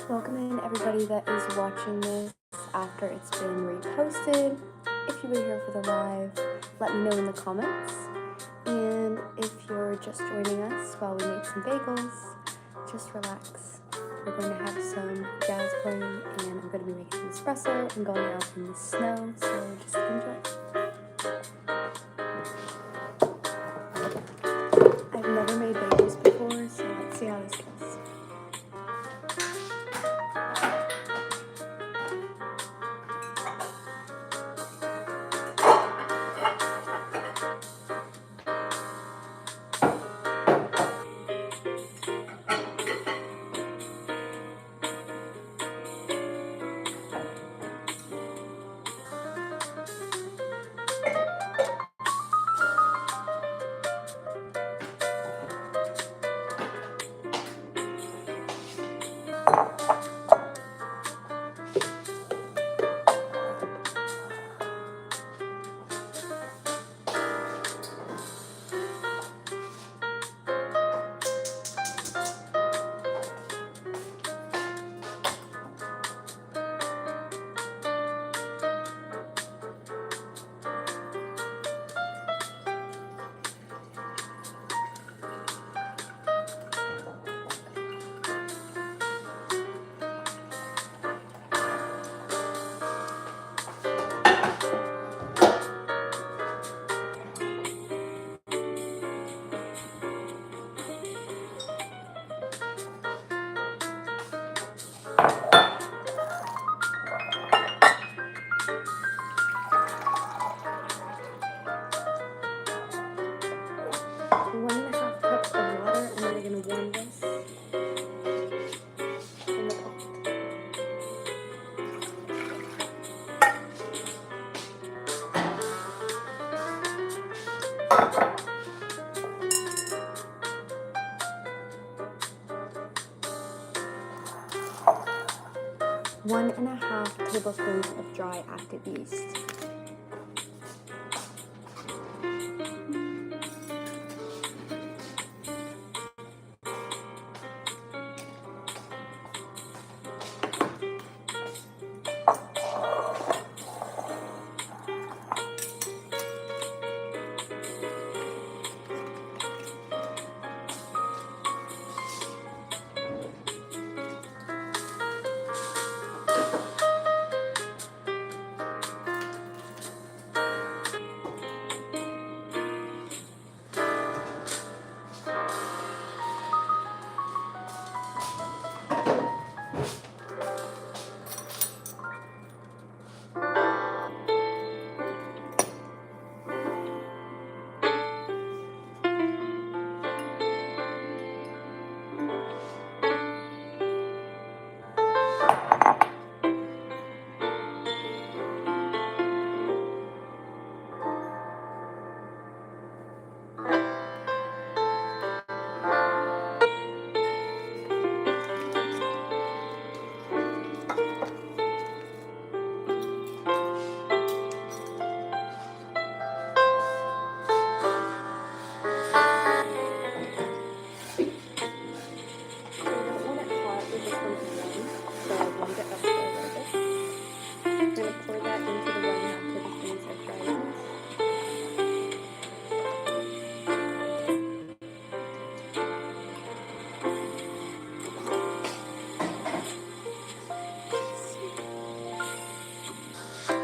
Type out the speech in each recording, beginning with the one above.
Welcome in everybody that is watching this after it's been reposted. If you were here for the live, let me know in the comments. And if you're just joining us while we make some bagels, just relax. We're going to have some jazz playing and I'm going to be making some espresso and going out in the snow, so just enjoy. I've never made bagels before, so let's see how this goes. One and a half tablespoons of dry active yeast.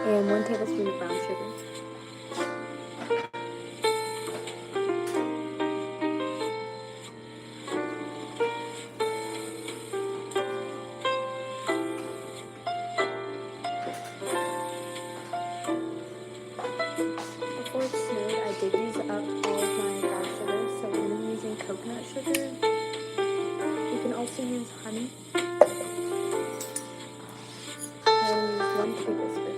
And 1 tablespoon of brown sugar. Before it snowed, I did use up all of my brown sugar, so when I'm using coconut sugar, you can also use honey. I will use 1 tablespoon.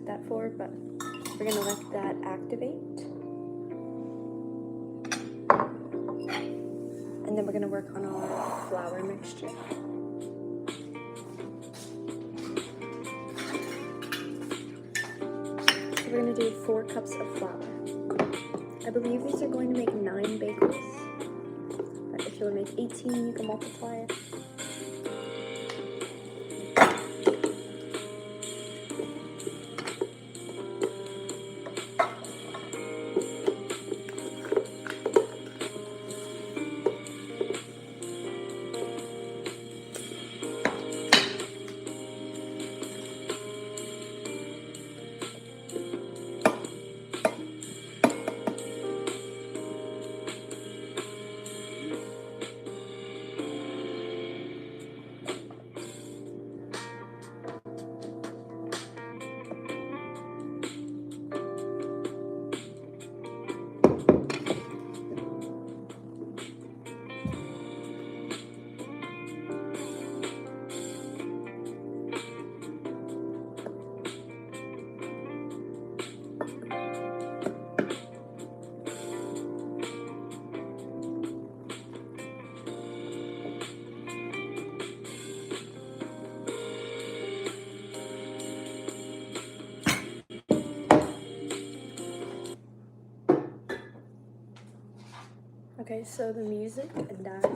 that for, but we're gonna let that activate. And then we're gonna work on our flour mixture. So we're gonna do 4 cups of flour. I believe these are going to make 9 bagels, but if you want to make 18, you can multiply it. Okay, so the music died.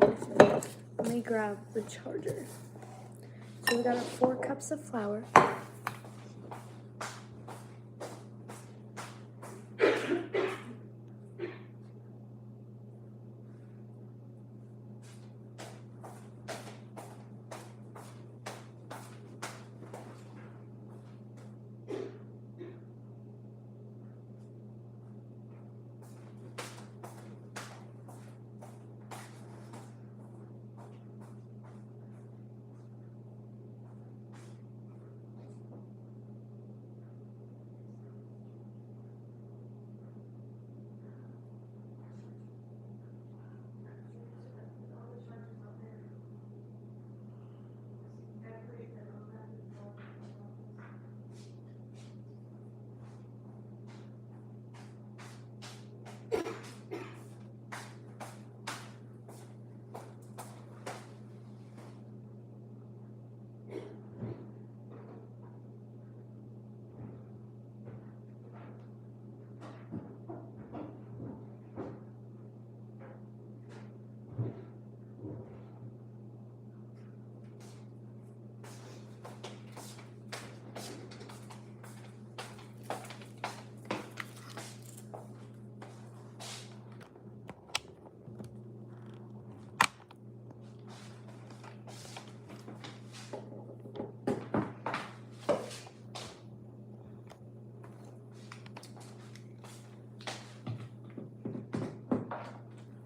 Let me grab the charger. So we got our 4 cups of flour.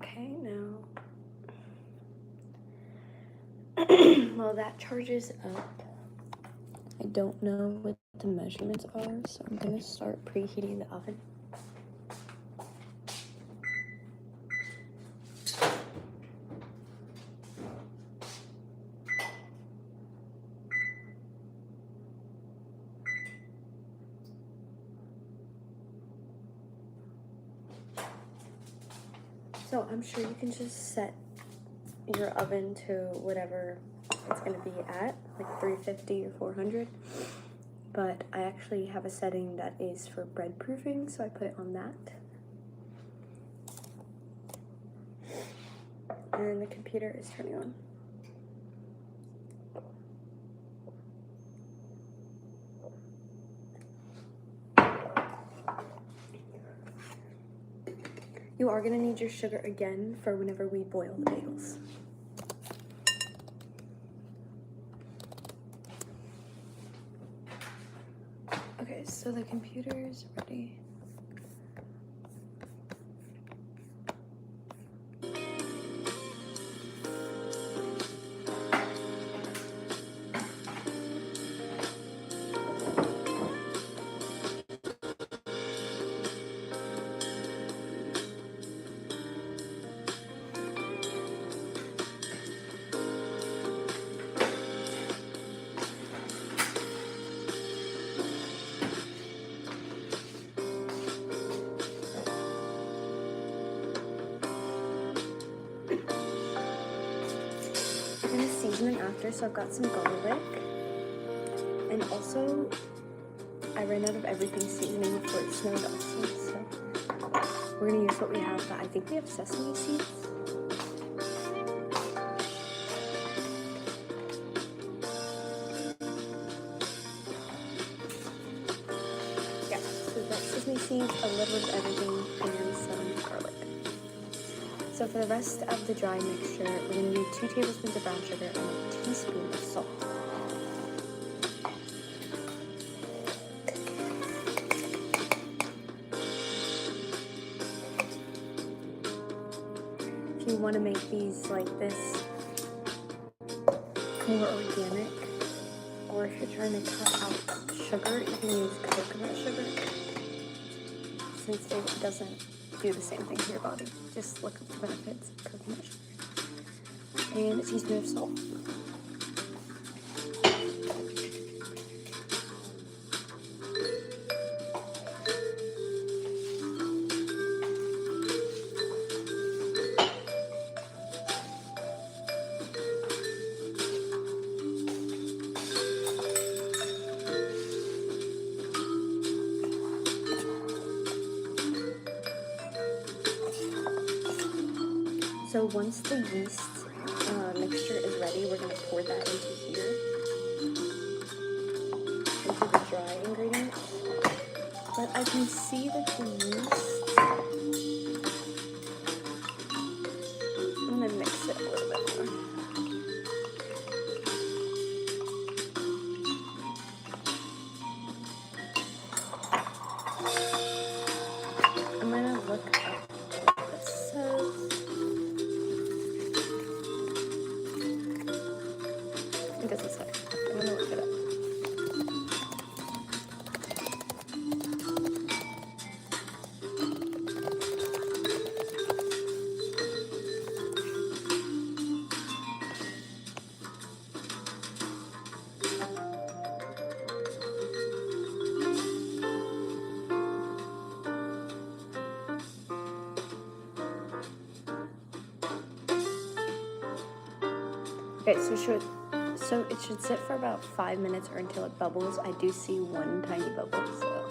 Okay, now, while that charges up, I don't know what the measurements are, so I'm gonna start preheating the oven. So I'm sure you can just set your oven to whatever it's going to be at, like 350 or 400. But I actually have a setting that is for bread proofing, so I put it on that. And the computer is turning on. You are going to need your sugar again for whenever we boil the bagels. Okay, so the computer is ready. after, so I've got some garlic. And also, I ran out of everything seasoning before it snowed also, so we're gonna use what we have, but I think we have sesame seeds. Yeah, so we've got sesame seeds, a little bit of everything, and some garlic. So for the rest of the dry mixture, we're gonna need 2 tablespoons of brown sugar and a teaspoon of salt. If you want to make these like this more organic, or if you're trying to cut out sugar, you can use coconut sugar, since it doesn't do the same thing to your body. Just look up the benefits of coconut sugar. And a teaspoon of salt. So once the yeast mixture is ready, we're going to pour that into here, into the dry ingredients. But I can see that the yeast, I'm going to mix it a little bit more. I'm going to look up what this says. It doesn't say. I'm going to look it up. Okay, so it should sit for about 5 minutes or until it bubbles. I do see one tiny bubble, so.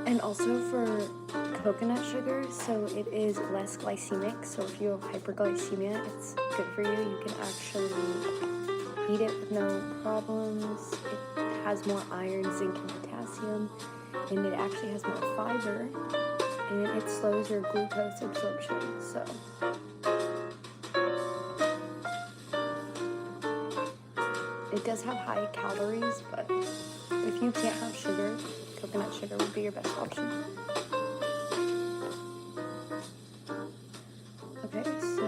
And also for coconut sugar, so it is less glycemic, so if you have hyperglycemia, it's good for you. You can actually eat it with no problems. It has more iron, zinc, and potassium, and it actually has more fiber, and it slows your glucose absorption, so. It does have high calories, but if you can't have sugar, coconut sugar would be your best option. Okay, so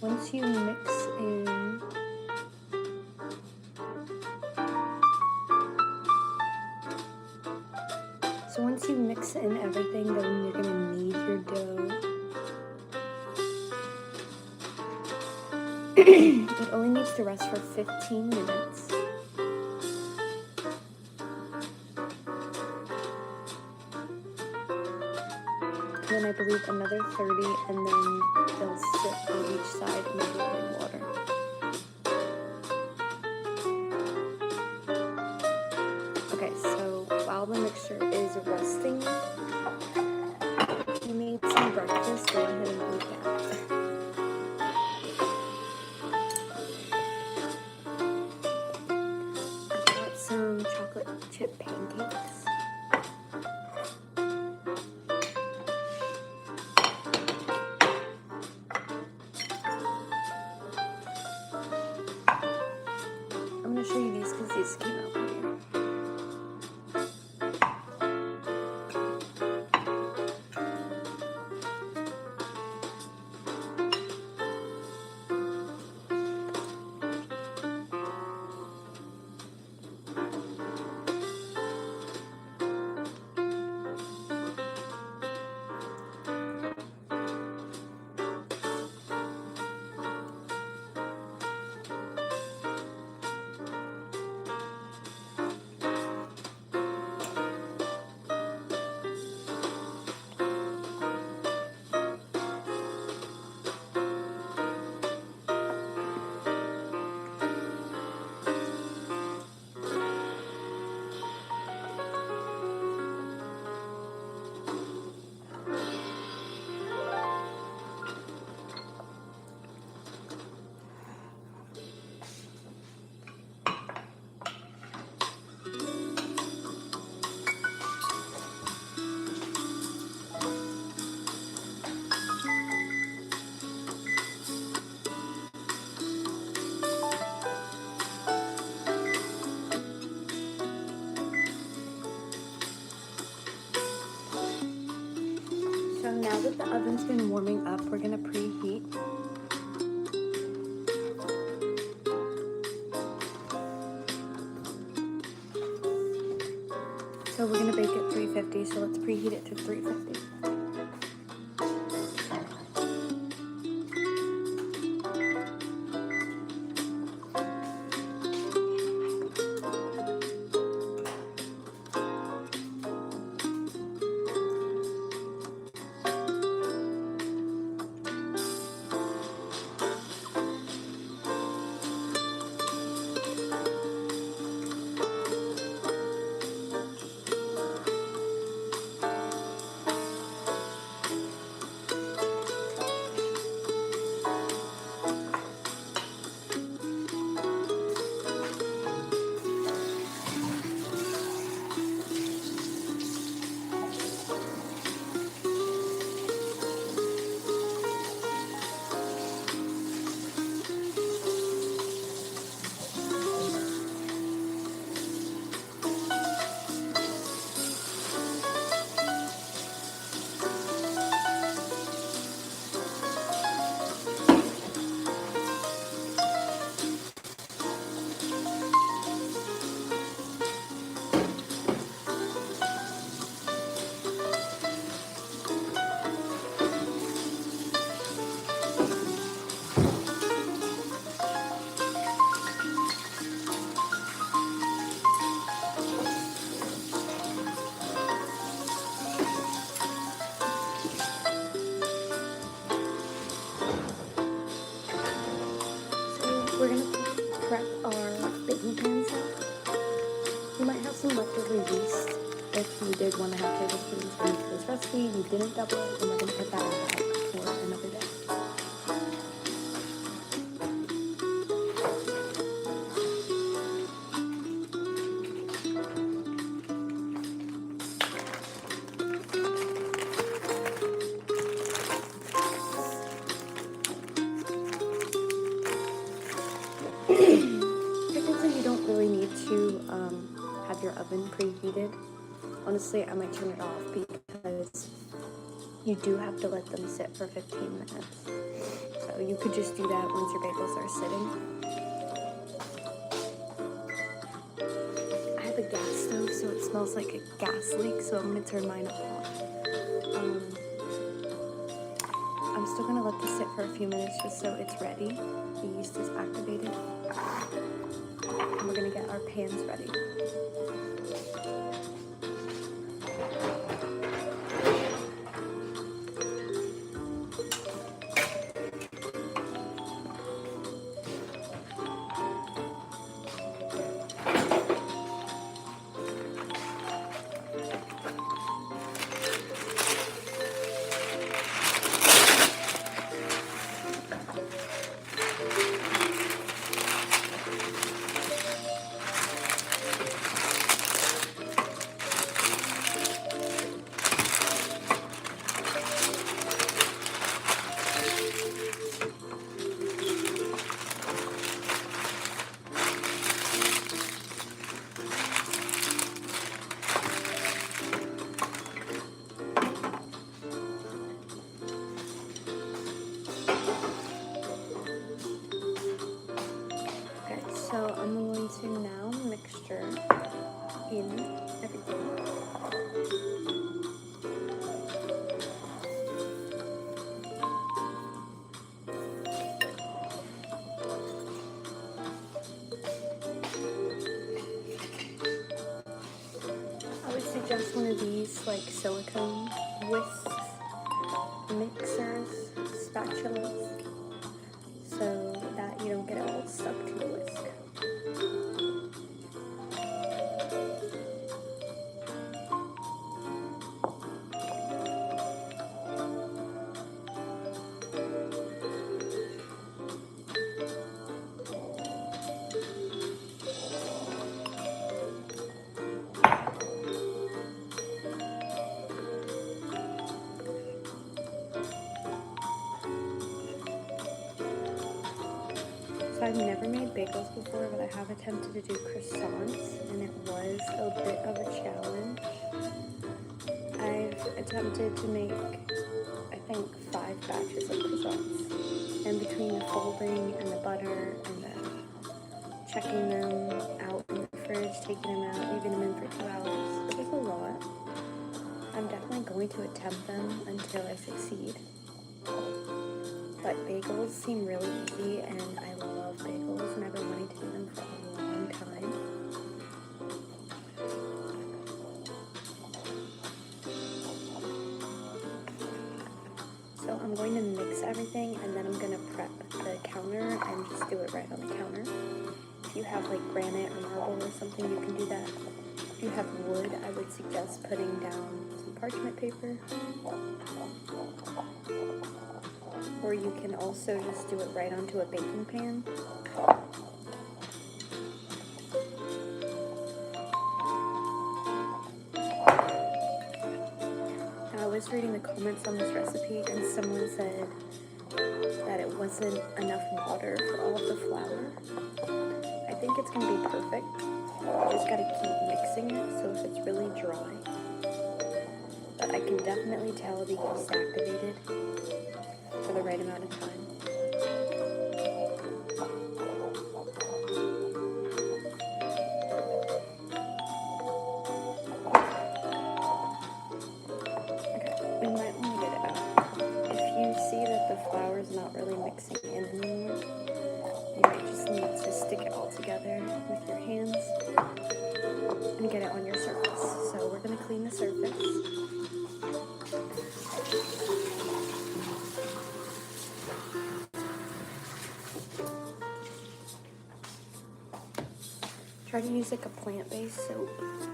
once you mix in everything, then you're gonna knead your dough. It only needs to rest for 15 minutes. And then I believe another 30, and then they'll sit on each side in the boiling water. Okay, so while the mixture is resting, you made some breakfast, go ahead and eat that. Some chocolate chip pancakes. I'm going to show you these because these came out from here. that the oven's been warming up, we're gonna preheat. So we're gonna bake at 350, so let's preheat it to 350. We're gonna prep our baking pans now. You might have some leftover yeast if you did 1.5 tablespoons into this recipe. You didn't double it, and we're gonna put that in the bag for another day. Technically, you don't really need to have your oven preheated. Honestly, I might turn it off because you do have to let them sit for 15 minutes. So you could just do that once your bagels are sitting. I have a gas stove, so it smells like a gas leak, so I'm going to turn mine off. I'm still going to let this sit for a few minutes just so it's ready. The yeast is activated. And we're going to get our pans ready. So I'm going to now mixture in everything. I would suggest one of these like silicone whisks, mixers, spatulas, so that you don't get it all stuck to the whisk. So I've never made bagels before, but I have attempted to do croissants, and it was a bit of a challenge. I've attempted to make a think 5 batches of croissants. And between the folding and the butter and the checking them out in the fridge, taking them out, leaving them in for 2 hours, it was a lot. I'm definitely going to attempt them until I succeed. But bagels seem really easy, and I love bagels, and I've been wanting to do them for a long time. So I'm going to mix everything, and then I'm going to prep the counter and just do it right on the counter. If you have like granite or marble or something, you can do that. If you have wood, I would suggest putting down some parchment paper. Or you can also just do it right onto a baking pan. Now, I was reading the comments on this recipe, and someone said that it wasn't enough water for all of the flour. I think it's going to be perfect. You just got to keep mixing it, so if it's really dry. But I can definitely tell the yeast activated for the right amount of time. Okay, we might want to get it out. If you see that the flour is not really mixing in anymore, you might just need to stick it all together with your hands and get it on your surface. So we're going to clean the surface. Try to use like a plant-based soap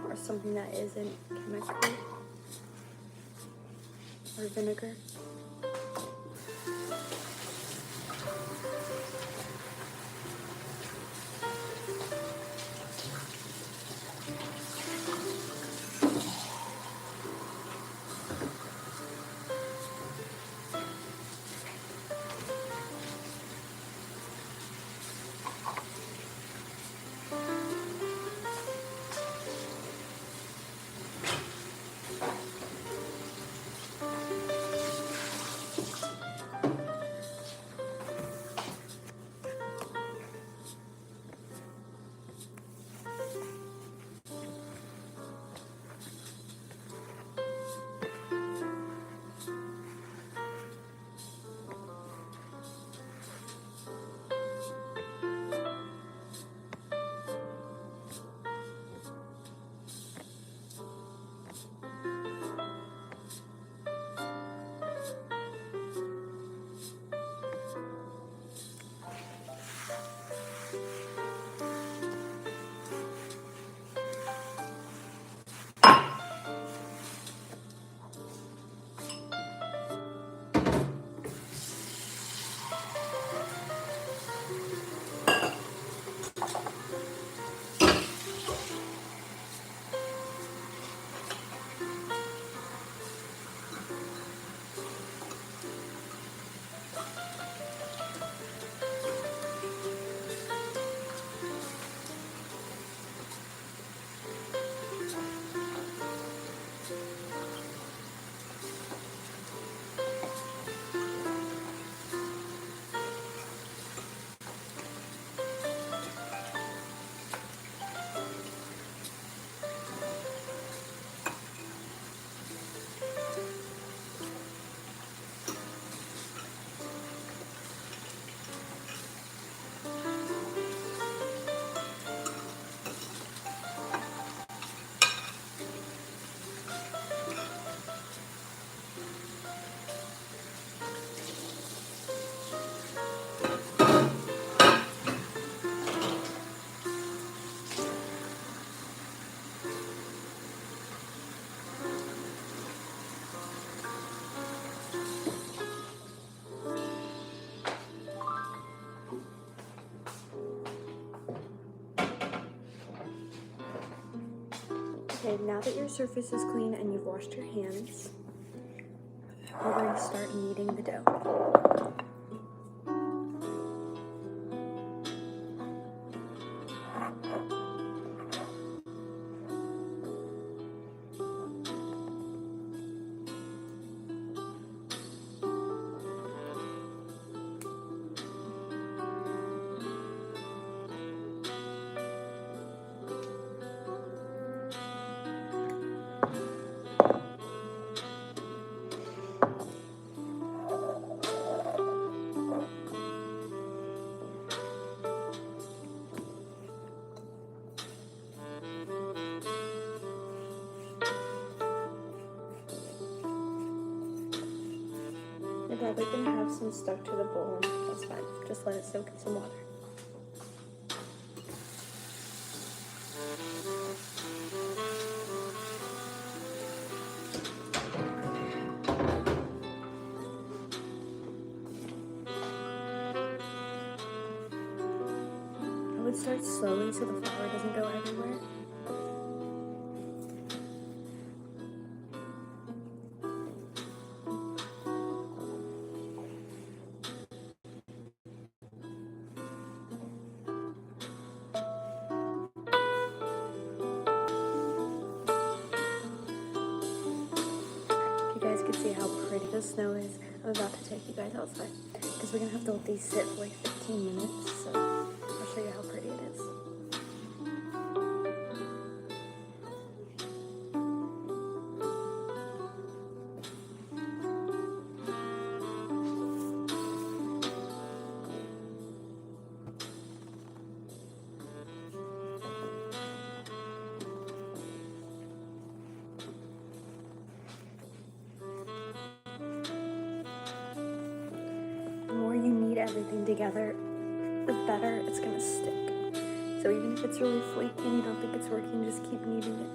or something that isn't chemical or vinegar. Okay, now that your surface is clean and you've washed your hands, we're going to start kneading the dough. probably gonna have some stuck to the bowl. That's fine. Just let it soak in some water. I would start slowly so the flour doesn't go everywhere. You guys can see how pretty the snow is. I'm about to take you guys outside because we're gonna have to let these sit for like 15 minutes. So I'll show you how pretty it is. The more you knead everything together, the better it's gonna stick. So even if it's really flaky and you don't think it's working, just keep kneading it.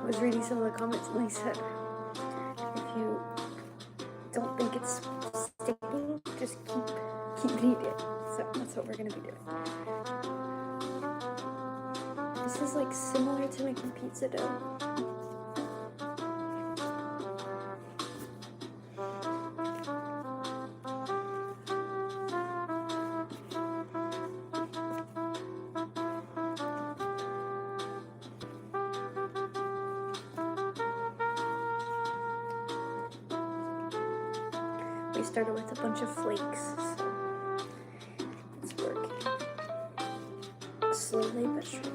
I was reading some of the comments and they said if you don't think it's sticking, just keep kneading it. So that's what we're gonna be doing. This is like similar to making pizza dough. We started with a bunch of flakes, so it's working. Slowly but surely.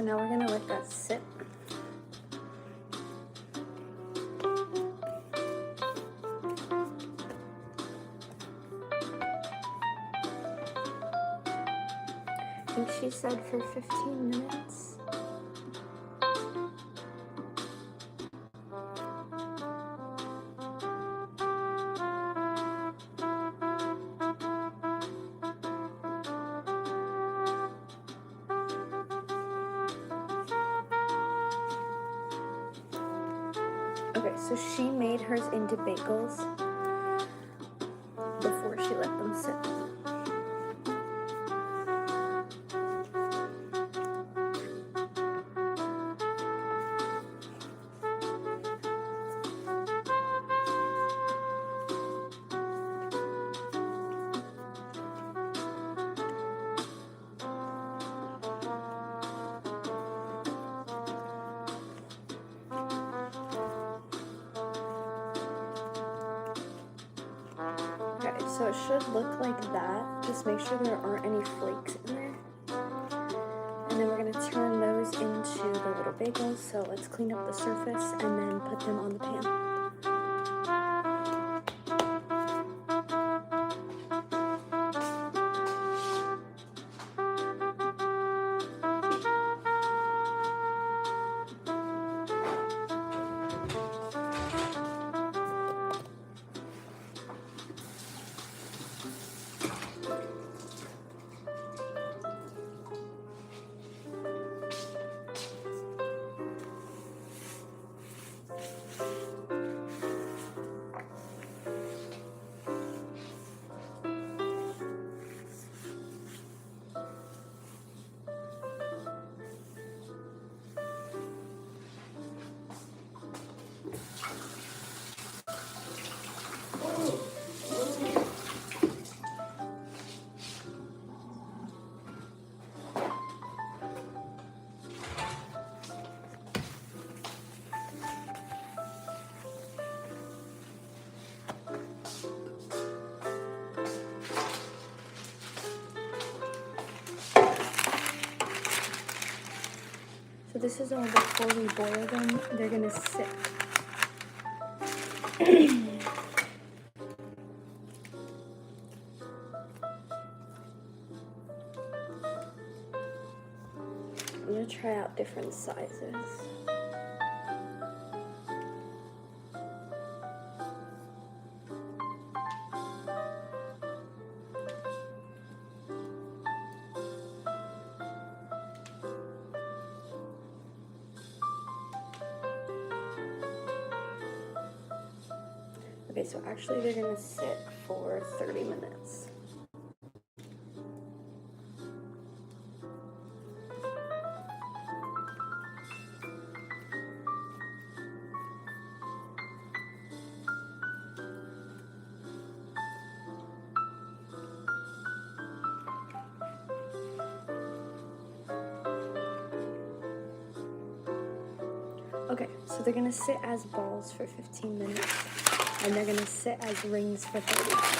So now we're gonna let that sit. I think she said for 15 minutes. Okay, so she made hers into bagels before she let them sit. Okay, so it should look like that. Just make sure there aren't any flakes in there. And then we're gonna turn those into the little bagels. So let's clean up the surface and then put them on the pan. So this is all before we boil them. They're gonna sit. I'm gonna try out different sizes. Okay, so actually they're gonna sit for 30 minutes. Okay, so they're gonna sit as balls for 15 minutes, and they're gonna sit as rings for 30.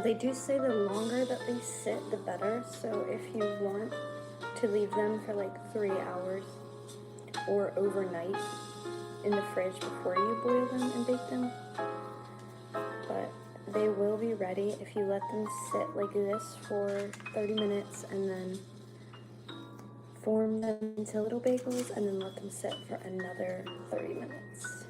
They do say the longer that they sit, the better. So if you want to leave them for like 3 hours or overnight in the fridge before you boil them and bake them, but they will be ready if you let them sit like this for 30 minutes and then form them into little bagels and then let them sit for another 30 minutes.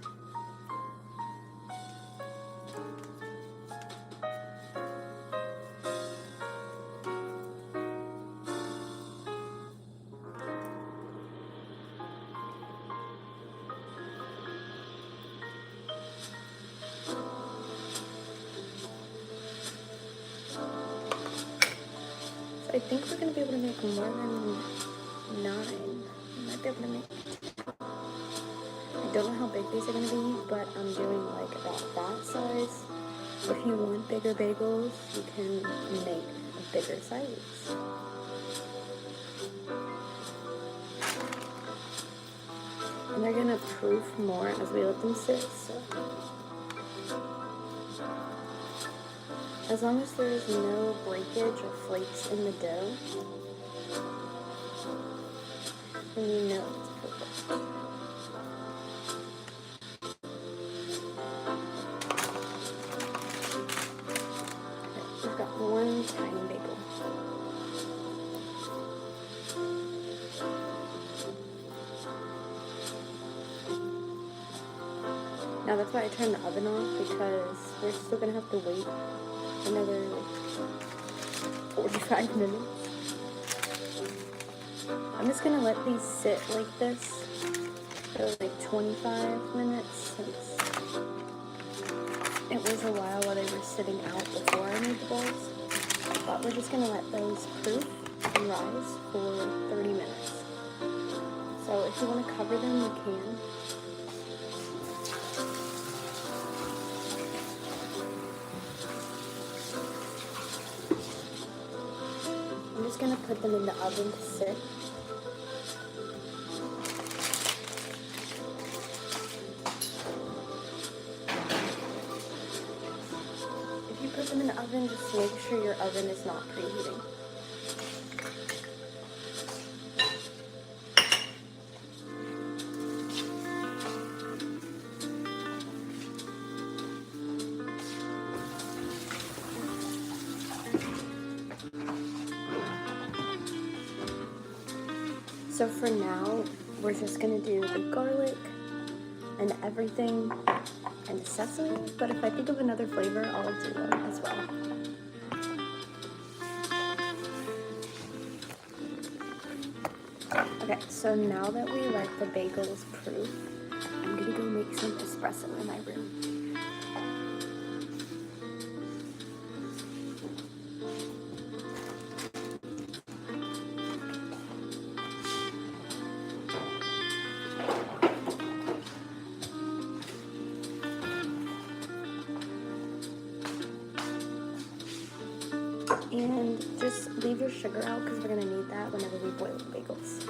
So I think we're going to be able to make more than 9. We might be able to make 10. I don't know how big these are going to be, but I'm doing like about that size. If you want bigger bagels, you can make a bigger size. And they're going to proof more as we let them sit, so as long as there's no breakage or flakes in the dough, then you know it's perfect. Okay, we've got one tiny bagel. Now that's why I turned the oven off, because we're still going to have to wait another like 45 minutes. I'm just gonna let these sit like this for like 25 minutes, since it was a while they were sitting out before I made the bowls. But we're just gonna let those proof and rise for 30 minutes. So if you want to cover them, you can. I'm just going to put them in the oven to sit. If you put them in the oven, just make sure your oven is not preheating. So for now, we're just gonna do the garlic and everything and sesame, but if I think of another flavor, I'll do them as well. Okay, so now that we let the bagels proof, I'm gonna go make some espresso in my room. And just leave your sugar out because we're going to need that whenever we boil the bagels.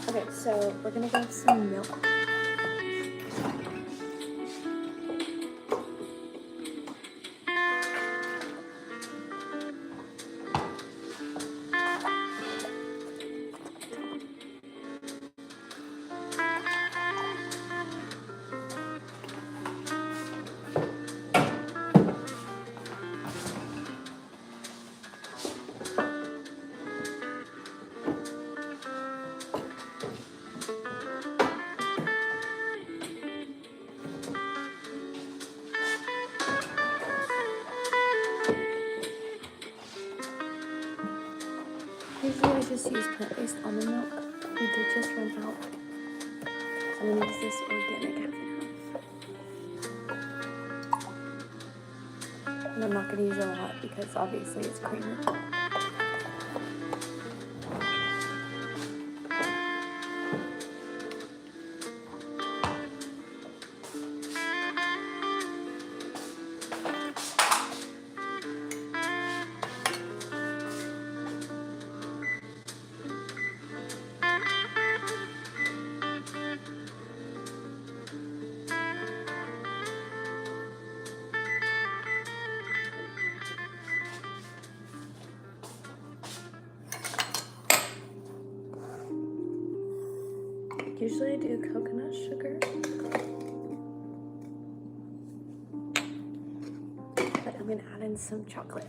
Okay, so we're gonna get some milk. plant-based almond milk. We did just run out. So I'm gonna use this organic half and half. And I'm not gonna use a lot because obviously it's creamer. Usually I do coconut sugar, but I'm gonna add in some chocolate.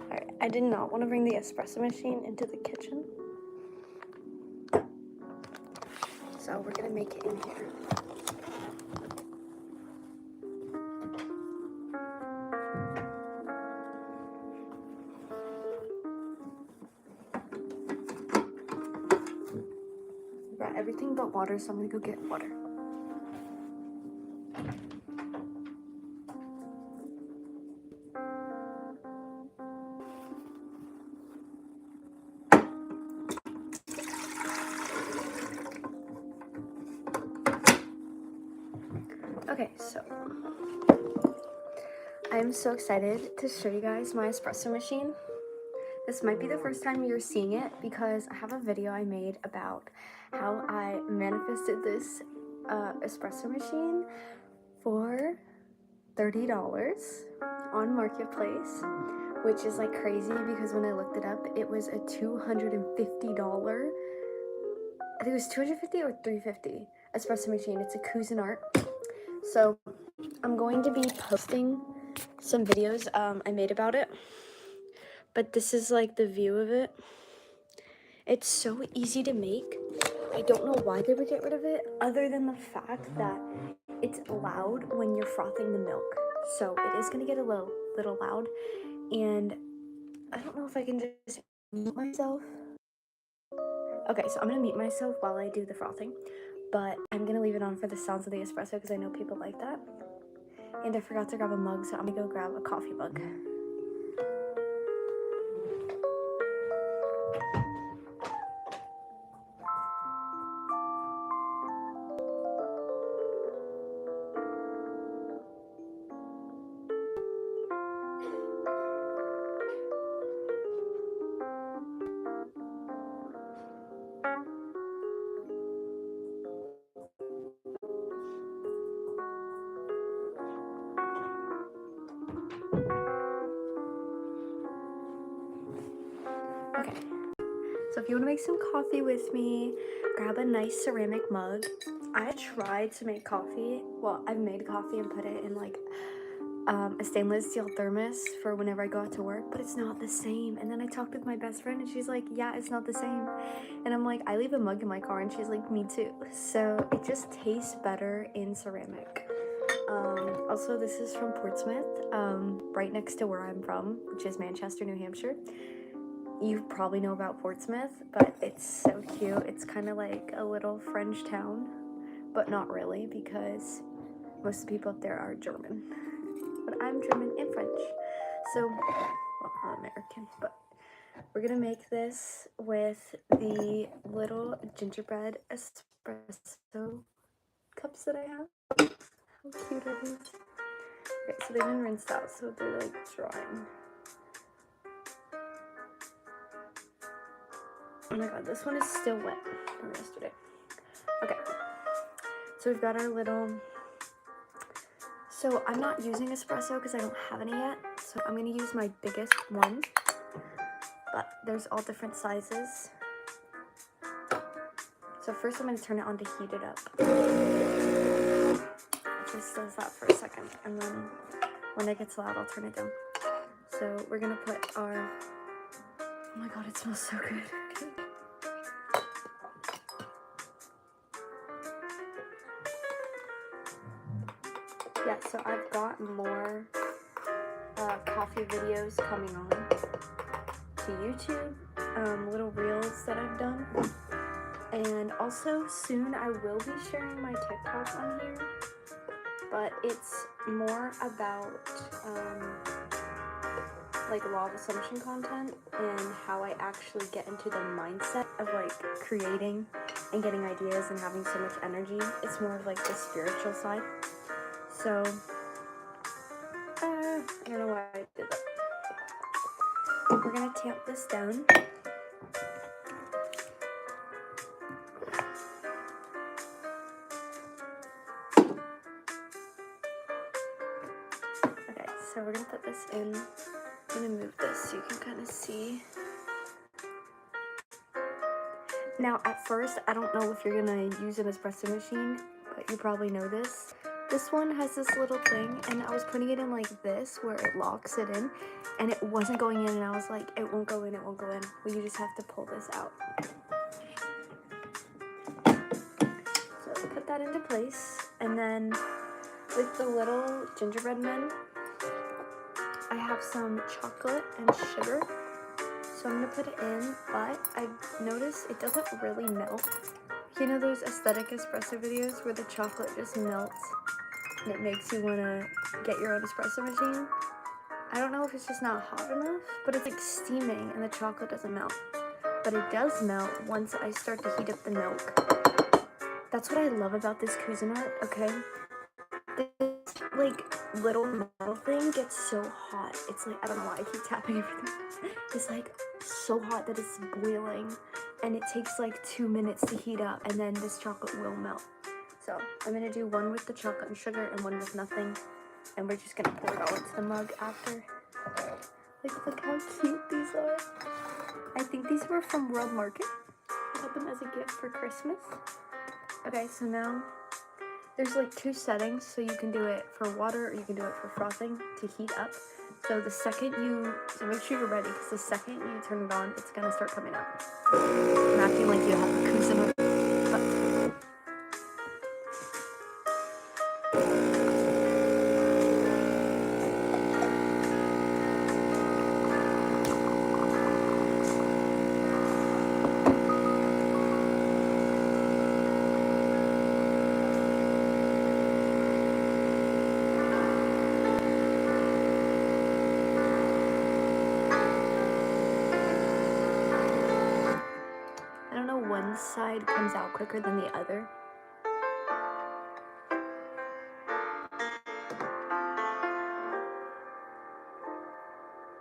Alright, I did not want to bring the espresso machine into the kitchen, so we're gonna make it in here. I brought everything but water, so I'm gonna go get water. Okay, so I'm so excited to show you guys my espresso machine. This might be the first time you're seeing it because I have a video I made about how I manifested this espresso machine for $30 on Marketplace, which is like crazy because when I looked it up, it was a $250, I think it was $250 or $350 espresso machine. It's a Cuisinart. So I'm going to be posting some videos I made about it, but this is like the view of it. It's so easy to make. I don't know why they would get rid of it, other than the fact that it's loud when you're frothing the milk. So it is gonna get a little loud, and I don't know if I can just mute myself. Okay, so I'm gonna mute myself while I do the frothing, but I'm gonna leave it on for the sounds of the espresso because I know people like that. And I forgot to grab a mug, so I'm gonna go grab a coffee mug. Okay, so if you want to make some coffee with me, grab a nice ceramic mug. I tried to make coffee. Well, I've made coffee and put it in like a stainless steel thermos for whenever I go out to work, but it's not the same. And then I talked with my best friend and she's like, yeah, it's not the same. And I'm like, I leave a mug in my car, and she's like, me too. So it just tastes better in ceramic. Also, this is from Portsmouth, right next to where I'm from, which is Manchester, New Hampshire. You probably know about Portsmouth, but it's so cute. It's kind of like a little French town, but not really, because most of the people up there are German, but I'm German and French. So, well, I'm American, but we're gonna make this with the little gingerbread espresso cups that I have. How cute are these? Okay, so they've been rinsed out, so they're like drying. Oh my god, this one is still wet from yesterday. Okay, so we've got our little, so I'm not using espresso because I don't have any yet, so I'm gonna use my biggest one, but there's all different sizes. So first I'm gonna turn it on to heat it up. It just does that for a second, and then when it gets loud, I'll turn it down. So we're gonna put our, oh my god, it smells so good. Yeah, so I've got more coffee videos coming on to YouTube, little reels that I've done, and also soon I will be sharing my TikTok on here, but it's more about like law of assumption content and how I actually get into the mindset of like creating and getting ideas and having so much energy. It's more of like the spiritual side. So, I don't know why I did that. We're gonna tamp this down. Okay, so we're gonna put this in. I'm gonna move this so you can kind of see. Now, at first, I don't know if you're gonna use an espresso machine, but you probably know this. This one has this little thing, and I was putting it in like this, where it locks it in, and it wasn't going in, and I was like, it won't go in, it won't go in. Well, you just have to pull this out. So put that into place, and then with the little gingerbread men, I have some chocolate and sugar. So I'm gonna put it in, but I noticed it doesn't really melt. You know those aesthetic espresso videos where the chocolate just melts and it makes you want to get your own espresso machine? I don't know if it's just not hot enough, but it's like steaming and the chocolate doesn't melt. But it does melt once I start to heat up the milk. That's what I love about this Cuisinart, okay? This like little metal thing gets so hot. It's like, I don't know why I keep tapping everything. It's like so hot that it's boiling, and it takes like 2 minutes to heat up, and then this chocolate will melt. So I'm gonna do one with the chocolate and sugar and one with nothing, and we're just gonna pour it all into the mug after. Like, look how cute these are. I think these were from World Market. I got them as a gift for Christmas. Okay, so now there's like 2 settings, so you can do it for water or you can do it for frothing to heat up. So the second so make sure you're ready, because the second you turn it on, it's gonna start coming up. I'm acting like you have a Cuisinart. One side comes out quicker than the other.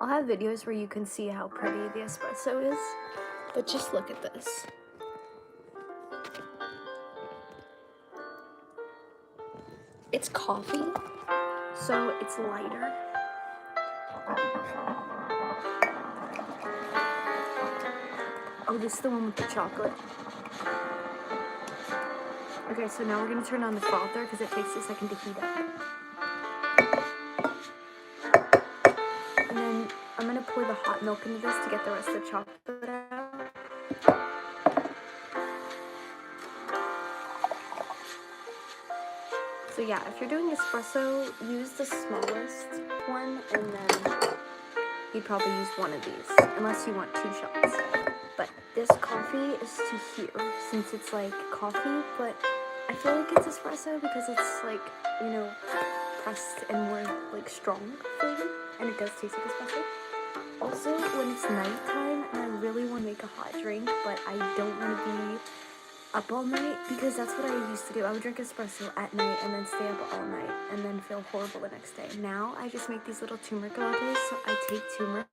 I'll have videos where you can see how pretty the espresso is, but just look at this. It's coffee, so it's lighter. Oh, this is the one with the chocolate. Okay, so now we're gonna turn on the frother because it takes a second to heat up. And then I'm gonna pour the hot milk into this to get the rest of the chocolate out. So yeah, if you're doing espresso, use the smallest one, and then you'd probably use one of these, unless you want 2 shots. But this coffee is to here, since it's like coffee, but I feel like it's espresso because it's like, you know, pressed and more like strong flavor, and it does taste like espresso. Also, when it's nighttime and I really want to make a hot drink, but I don't want to be up all night, because that's what I used to do. I would drink espresso at night and then stay up all night and then feel horrible the next day. Now I just make these little turmeric lattes. So I take turmeric,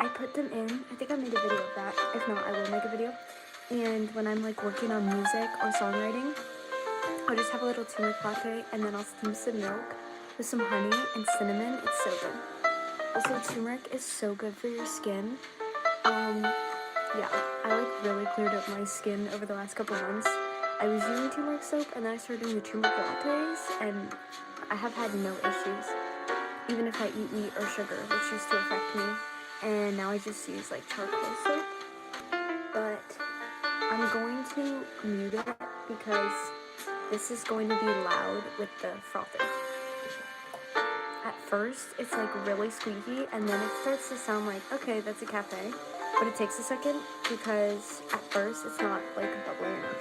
I put them in. I think I made a video of that. If not, I will make a video. And when I'm like working on music or songwriting, I'll just have a little turmeric latte, and then I'll steam some milk with some honey and cinnamon. It's so good. Also, turmeric is so good for your skin. Yeah, I like really cleared up my skin over the last couple months. I was using turmeric soap, and then I started doing the turmeric lattes, and I have had no issues, even if I eat meat or sugar, which used to affect me. And now I just use like charcoal soap. But I'm going to mute it because this is going to be loud with the frothing. At first, it's like really squeaky, and then it starts to sound like, okay, that's a cafe. But it takes a second because at first it's not like bubbly enough.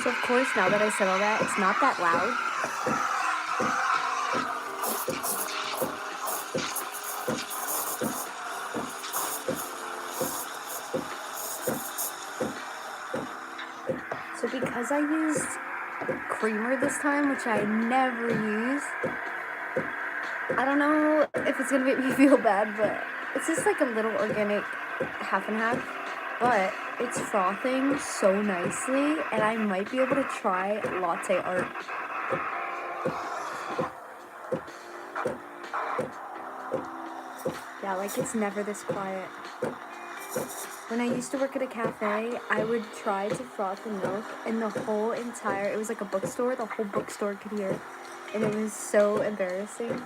So of course, now that I said all that, it's not that loud. So because I used creamer this time, which I never use, I don't know if it's gonna make me feel bad, but it's just like a little organic half and half. But it's frothing so nicely, and I might be able to try latte art. Yeah, like it's never this quiet. When I used to work at a cafe, I would try to froth the milk, and the whole entire, it was like a bookstore, the whole bookstore could hear, and it was so embarrassing.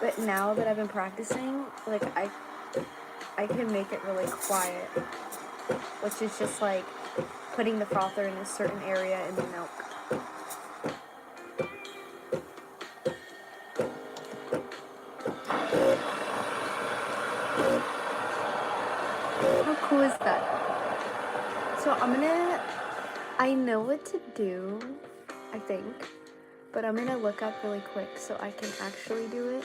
But now that I've been practicing, like I can make it really quiet, which is just like putting the frother in a certain area in the milk. How cool is that? So I know what to do, I think, but I'm gonna look up really quick so I can actually do it.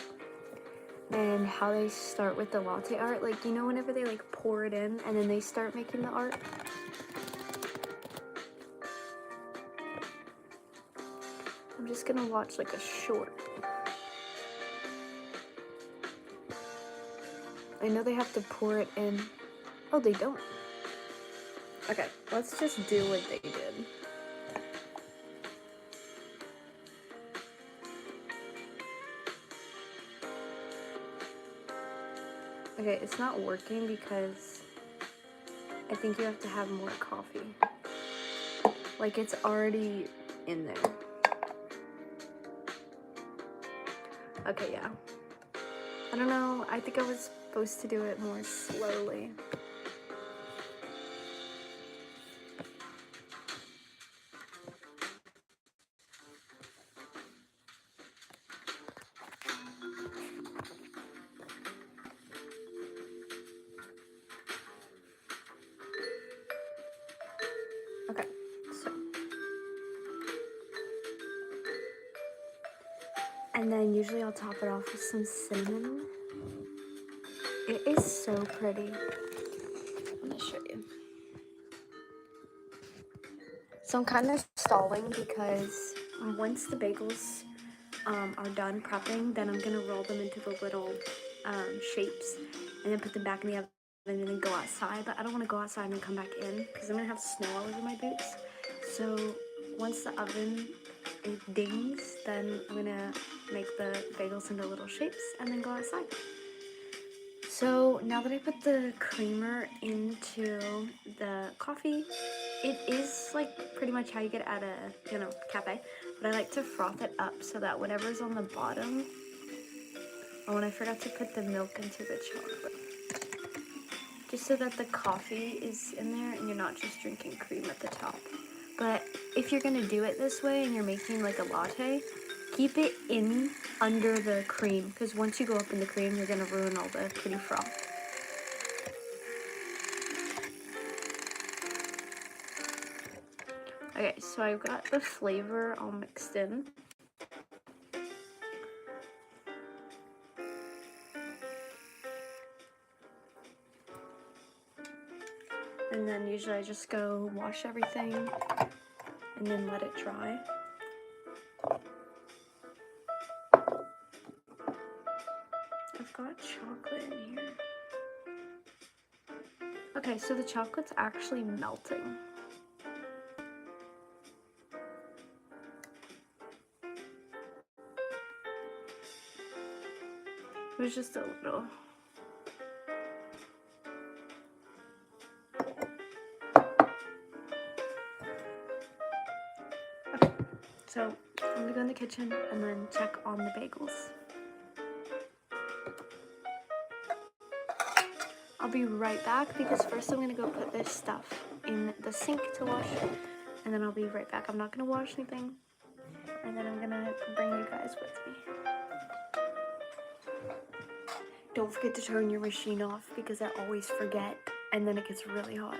And how they start with the latte art, like, you know, whenever they like pour it in and then they start making the art. I'm just gonna watch like a short. I know they have to pour it in. Oh, they don't. Okay, let's just do what they did. Okay, it's not working because I think you have to have more coffee. Like, it's already in there. Okay, yeah. I don't know, I think I was supposed to do it more slowly. Okay, so And then usually I'll top it off with some cinnamon. It is so pretty. I'm gonna show you. So I'm kind of stalling because once the bagels are done prepping, then I'm gonna roll them into the little shapes and then put them back in the oven and then go outside. But I don't want to go outside and then come back in because I'm gonna have snow all over my boots. So once the oven dings, then I'm gonna make the bagels into little shapes and then go outside. So now that I put the creamer into the coffee, it is like pretty much how you get at a, cafe, but I like to froth it up so that whatever's on the bottom, oh, and I forgot to put the milk into the chocolate, just so that the coffee is in there and you're not just drinking cream at the top. But if you're gonna do it this way and you're making like a latte, keep it in under the cream, because once you go up in the cream, you're gonna ruin all the pretty froth. Okay, so I've got the flavor all mixed in. And then usually I just go wash everything and then let it dry. I've got chocolate in here. Okay, so the chocolate's actually melting. It was just a little. Okay, so I'm gonna go in the kitchen and then check on the bagels. I'll be right back because first I'm gonna go put this stuff in the sink to wash, and then I'll be right back. I'm not gonna wash anything, and then I'm gonna bring you guys with me. Don't forget to turn your machine off because I always forget, and then it gets really hot.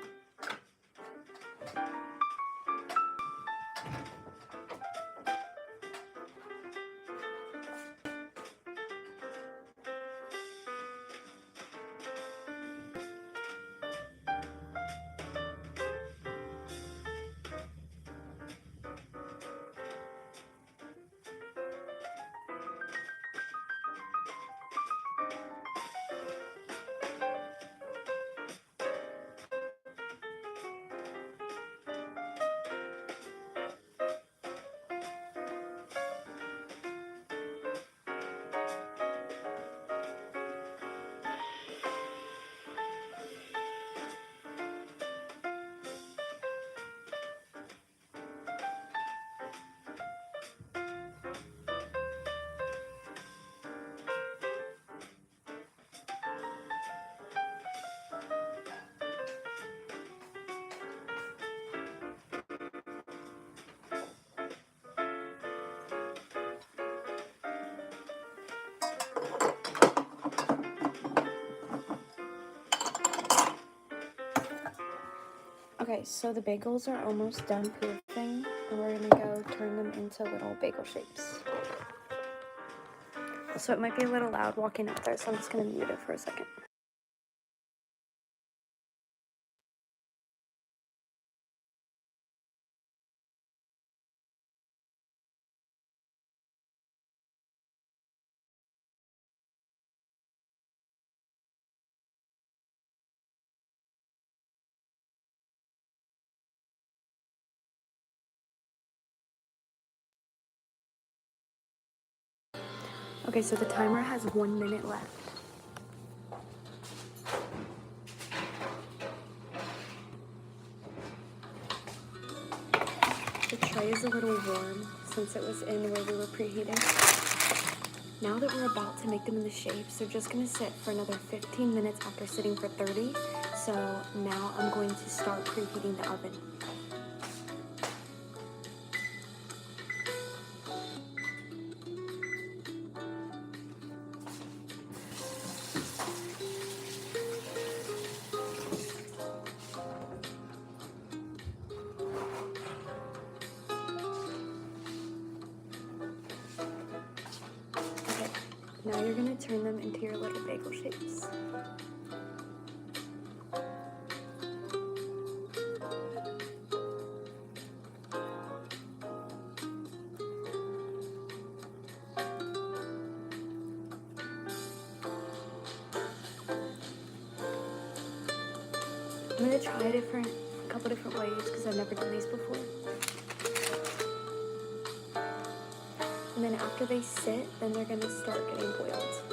Okay, so the bagels are almost done proofing, and we're gonna go turn them into little bagel shapes. So it might be a little loud walking up there, so I'm just gonna mute it for a second. Okay, so the timer has 1 minute left. The tray is a little warm since it was in where we were preheating. Now that we're about to make them in the shapes, they're just gonna sit for another 15 minutes after sitting for 30. So now I'm going to start preheating the oven. Now you're going to turn them into your little bagel shapes. I'm going to try a couple different ways because I've never done these before. And then after they sit, then they're going to start getting boiled.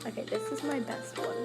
Okay, this is my best one.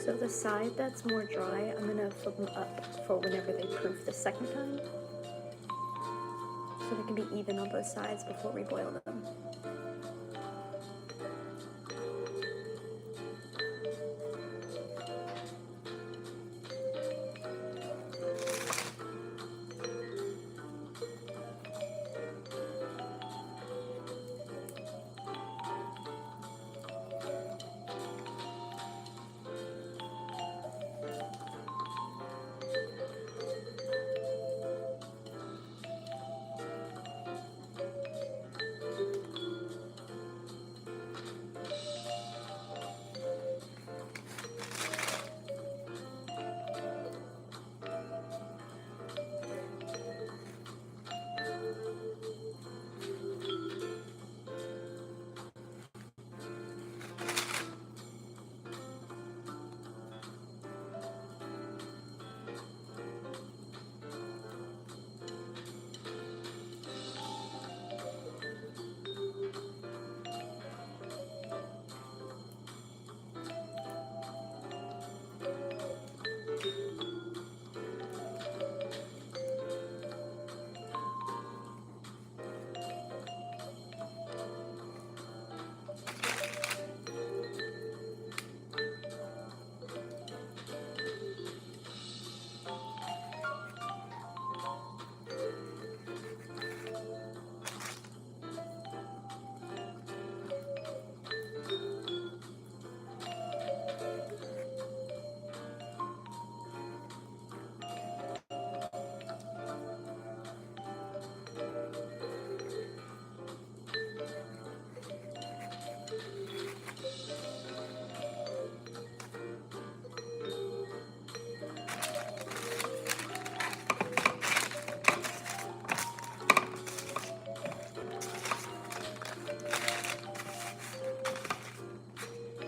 So the side that's more dry, I'm gonna flip them up for whenever they proof the second time. So they can be even on both sides before we boil them.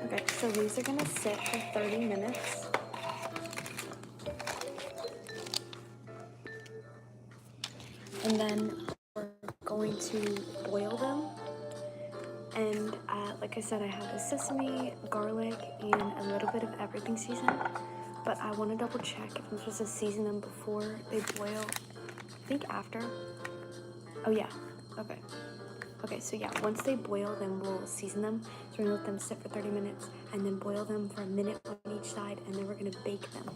Okay, so these are gonna sit for 30 minutes. And then we're going to boil them. And like I said, I have the sesame, garlic, and a little bit of everything seasoned. But I want to double check if I'm supposed to season them before they boil. I think after. Oh yeah, okay. Okay, so yeah, once they boil, then we'll season them. So we're gonna let them sit for 30 minutes and then boil them for a minute on each side, and then we're gonna bake them.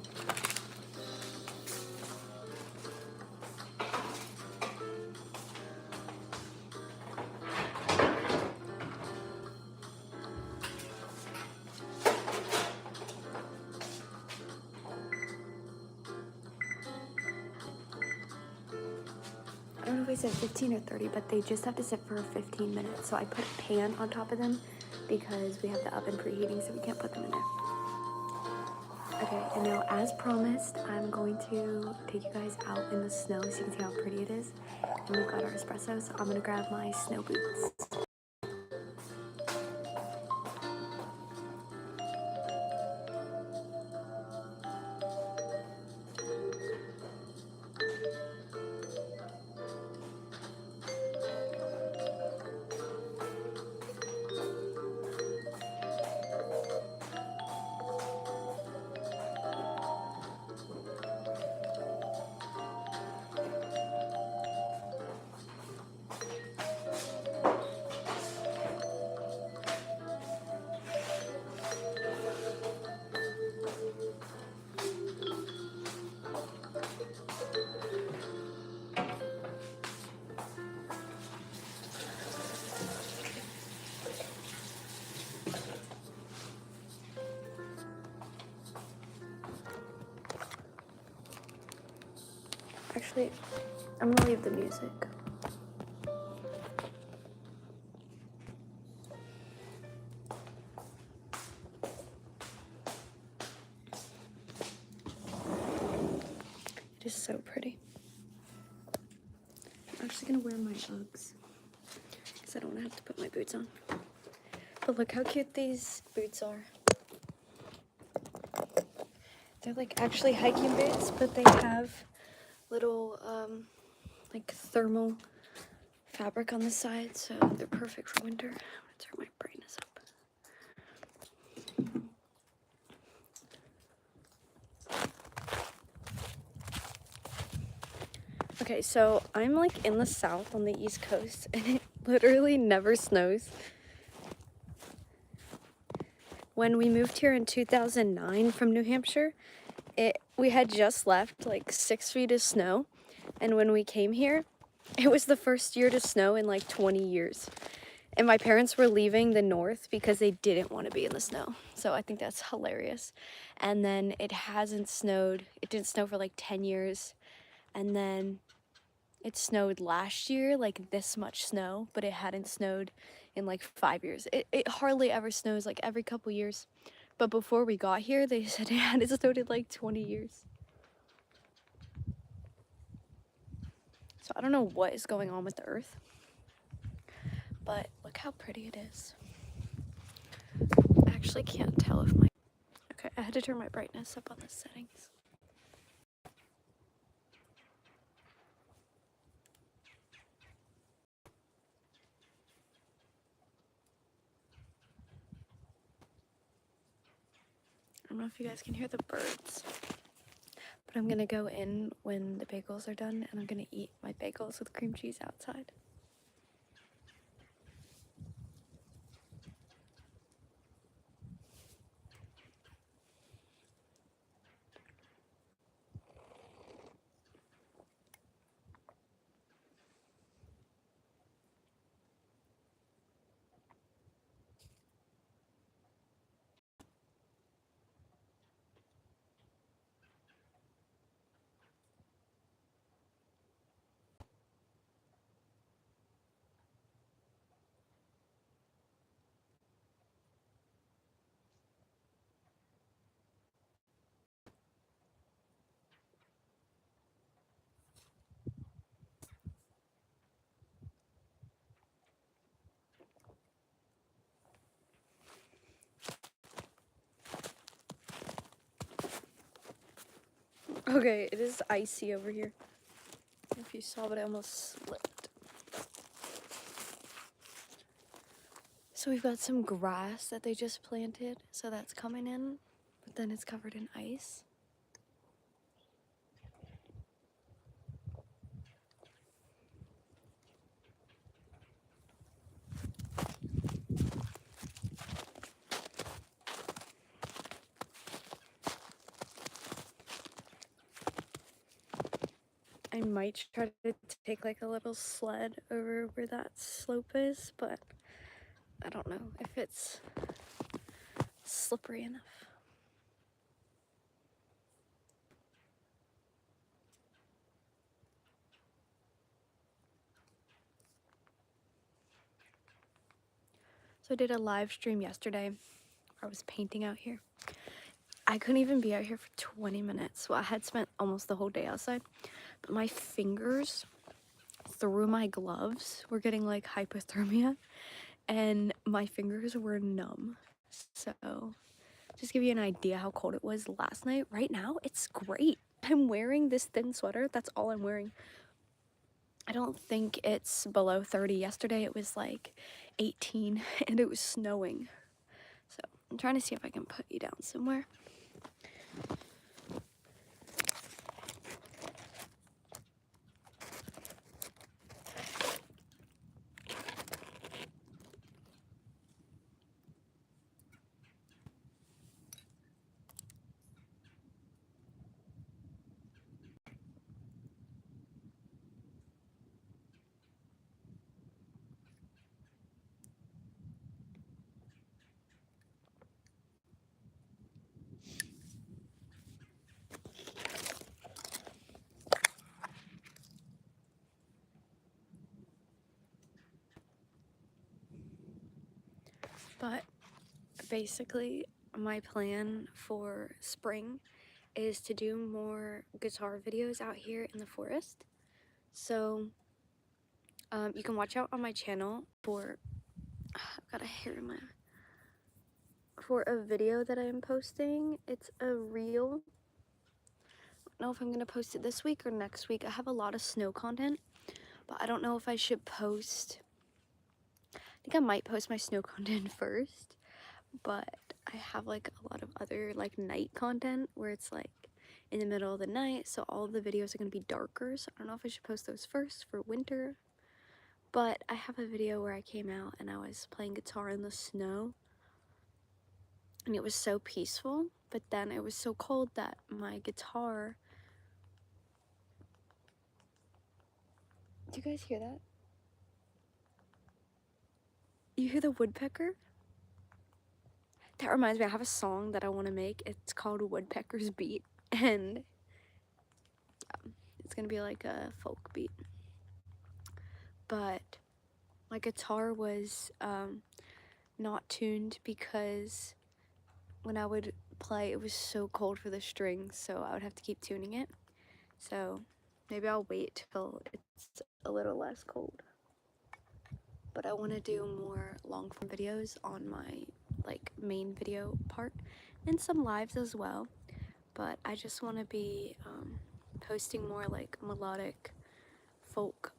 I don't know if I said 15 or 30, but they just have to sit for 15 minutes. So I put a pan on top of them because we have the oven preheating, so we can't put them in there. Okay, and now as promised, I'm going to take you guys out in the snow so you can see how pretty it is. And we've got our espresso, so I'm gonna grab my snow boots. Actually, I'm gonna leave the music. It is so pretty. I'm actually gonna wear my Uggs because I don't want to have to put my boots on. But look how cute these boots are. They're like actually hiking boots, but they have little like thermal fabric on the side, so they're perfect for winter. I'm gonna turn my brightness up. Okay, so I'm like in the south on the East Coast, and it literally never snows. When we moved here in 2009 from New Hampshire, we had just left like 6 feet of snow, and when we came here, it was the first year to snow in like 20 years. And my parents were leaving the north because they didn't want to be in the snow. So I think that's hilarious. And then it hasn't snowed. It didn't snow for like 10 years. And then it snowed last year, like this much snow, but it hadn't snowed in like 5 years. It hardly ever snows, like every couple years. But before we got here, they said it hadn't snowed in like 20 years. So I don't know what is going on with the earth, but look how pretty it is. I actually can't tell if my... Okay, I had to turn my brightness up on the settings. I don't know if you guys can hear the birds, but I'm gonna go in when the bagels are done, and I'm gonna eat my bagels with cream cheese outside. Okay, it is icy over here. If you saw, but I almost slipped. So we've got some grass that they just planted, so that's coming in, but then it's covered in ice. I might try to take like a little sled over where that slope is, but I don't know if it's slippery enough. So I did a live stream yesterday where I was painting out here. I couldn't even be out here for 20 minutes. Well, I had spent almost the whole day outside, but my fingers through my gloves were getting like hypothermia and my fingers were numb. So just give you an idea how cold it was last night. Right now, it's great. I'm wearing this thin sweater. That's all I'm wearing. I don't think it's below 30. Yesterday it was like 18 and it was snowing. So I'm trying to see if I can put you down somewhere. But basically my plan for spring is to do more guitar videos out here in the forest. So you can watch out on my channel for I've got a hair in my eye. For a video that I'm posting. It's a reel. I don't know if I'm gonna post it this week or next week. I have a lot of snow content, but I don't know if I should post. I think I might post my snow content first, but I have like a lot of other like night content where it's like in the middle of the night, so all of the videos are gonna be darker. So I don't know if I should post those first for winter. But I have a video where I came out and I was playing guitar in the snow. And it was so peaceful, but then it was so cold that my guitar... Do you guys hear that? You hear the woodpecker? That reminds me, I have a song that I want to make. It's called Woodpecker's Beat, and it's gonna be like a folk beat. But my guitar was not tuned because when I would play, it was so cold for the strings, so I would have to keep tuning it. So maybe I'll wait till it's a little less cold. But I want to do more long form videos on my like main video part and some lives as well. But I just want to be posting more like melodic folk,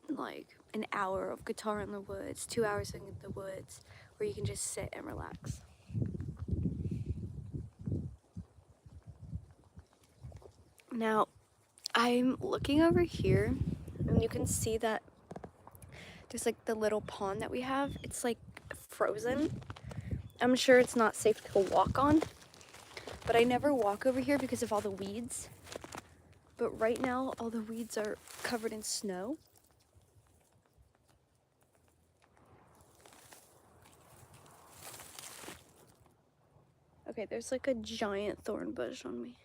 like an hour of guitar in the woods, 2 hours in the woods, where you can just sit and relax. Now, I'm looking over here, and you can see that there's like the little pond that we have. It's like frozen. I'm sure it's not safe to walk on, but I never walk over here because of all the weeds. But right now, all the weeds are covered in snow. Okay, there's like a giant thorn bush on me.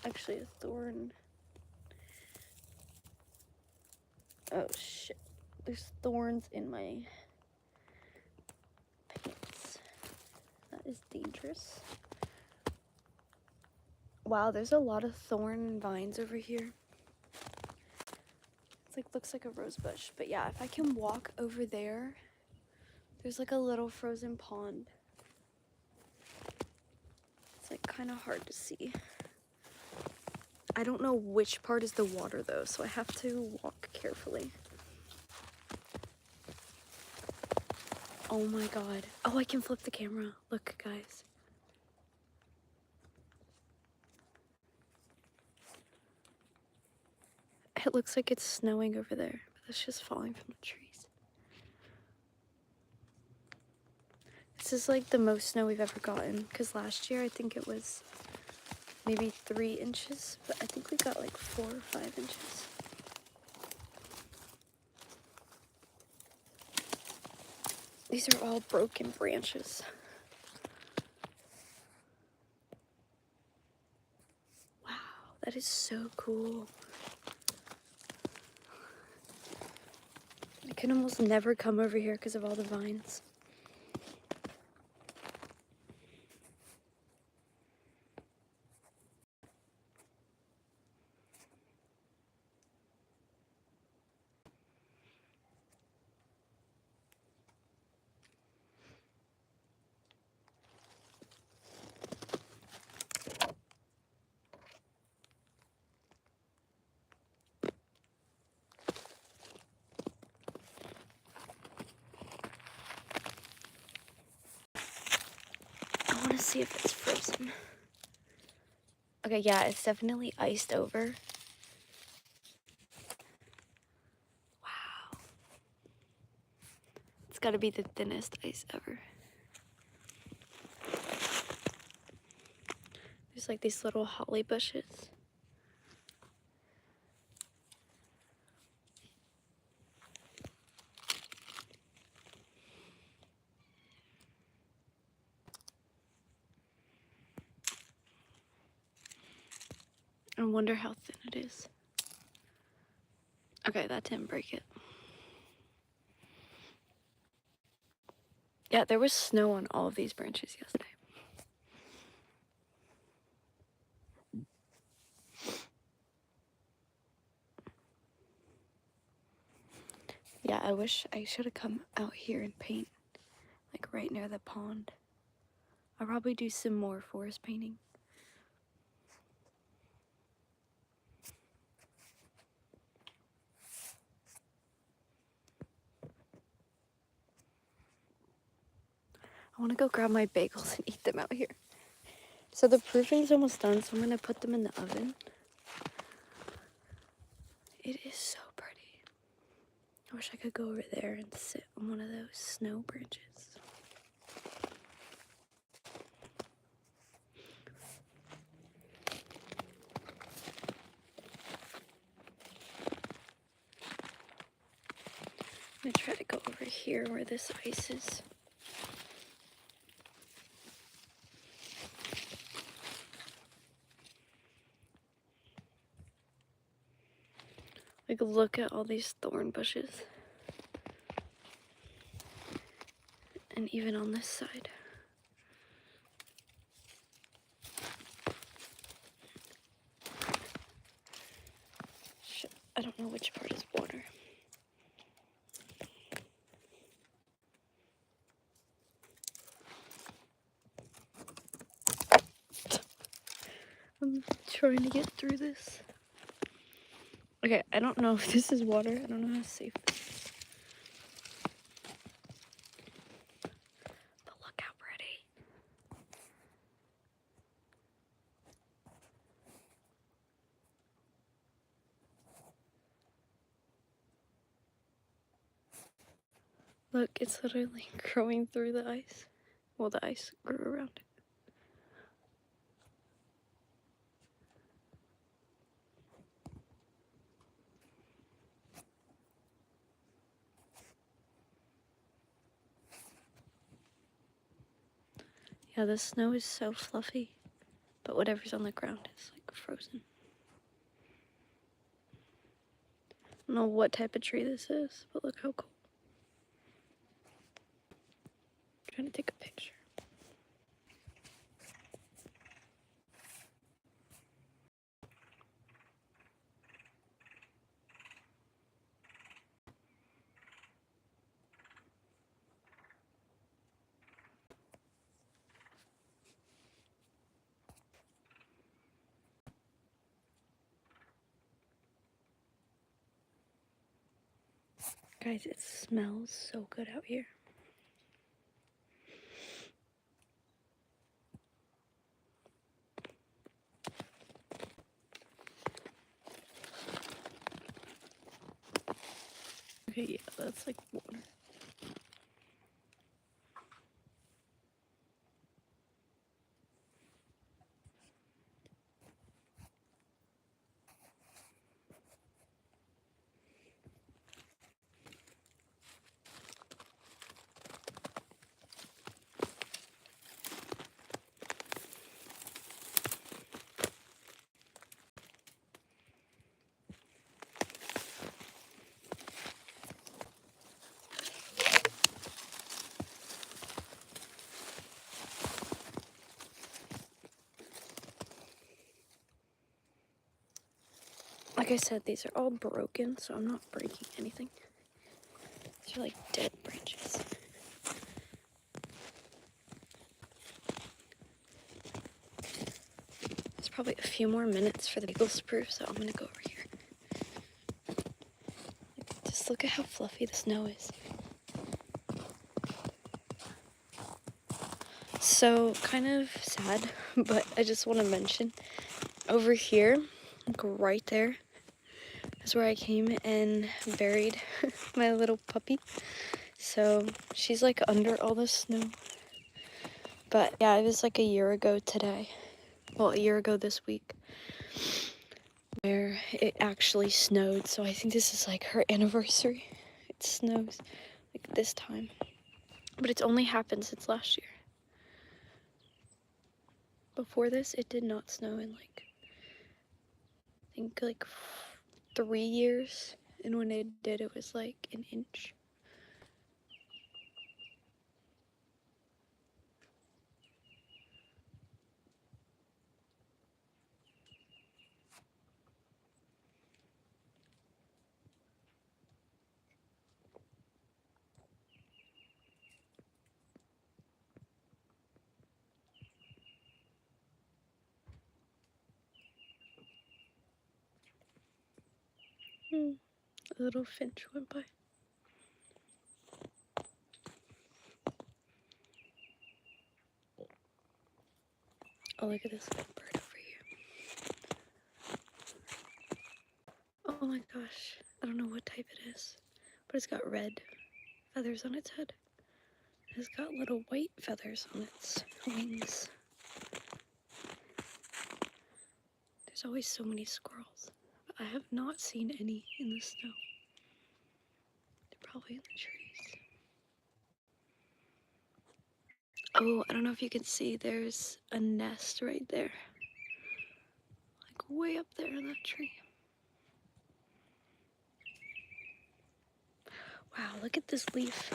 Actually, a thorn. Oh shit. There's thorns in my pants. That is dangerous. Wow, there's a lot of thorn vines over here. It's like, looks like a rose bush. But yeah, if I can walk over there, there's like a little frozen pond. It's like kind of hard to see. I don't know which part is the water though, so I have to walk carefully. Oh my god. Oh, I can flip the camera. Look, guys. It looks like it's snowing over there, but it's just falling from the trees. This is like the most snow we've ever gotten, because last year I think it was maybe 3 inches, but I think we got like 4 or 5 inches. These are all broken branches. Wow, that is so cool. I can almost never come over here because of all the vines. I want to see if it's frozen. Okay, yeah, it's definitely iced over. Wow. It's got to be the thinnest ice ever. There's like these little holly bushes. I wonder how thin it is. Okay, that didn't break it. Yeah, there was snow on all of these branches yesterday. Yeah, I wish I should have come out here and paint, like right near the pond. I'll probably do some more forest painting. I want to go grab my bagels and eat them out here. So the proofing's almost done, so I'm going to put them in the oven. It is so pretty. I wish I could go over there and sit on one of those snow branches. I'm going to try to go over here where this ice is. Like, look at all these thorn bushes. And even on this side. Shit, I don't know which part is water. I'm trying to get through this. Okay, I don't know if this is water. I don't know how safe this is. But look how pretty. Look, it's literally growing through the ice. Well, the ice grew around it. Yeah, the snow is so fluffy, but whatever's on the ground is like frozen. I don't know what type of tree this is, but look how cool. I'm trying to take a picture. Guys, it smells so good out here. Okay, yeah, that's like water. Like I said, these are all broken, so I'm not breaking anything. These are like dead branches. There's probably a few more minutes for the bagels to proof, so I'm gonna go over here. Just look at how fluffy the snow is. So, kind of sad, but I just want to mention, over here, like right there, is where I came and buried my little puppy. So, she's like under all the snow. But yeah, it was like a year ago today. Well, a year ago this week, where it actually snowed. So I think this is like her anniversary. It snows like this time. But it's only happened since last year. Before this, it did not snow in like, I think like 3 years. And when it did, it was like an inch. A little finch went by. Oh, look at this little bird over here. Oh my gosh. I don't know what type it is, but it's got red feathers on its head. It's got little white feathers on its wings. There's always so many squirrels, but I have not seen any in the snow. They're probably in the trees. Oh, I don't know if you can see, there's a nest right there. Like way up there in that tree. Wow, look at this leaf.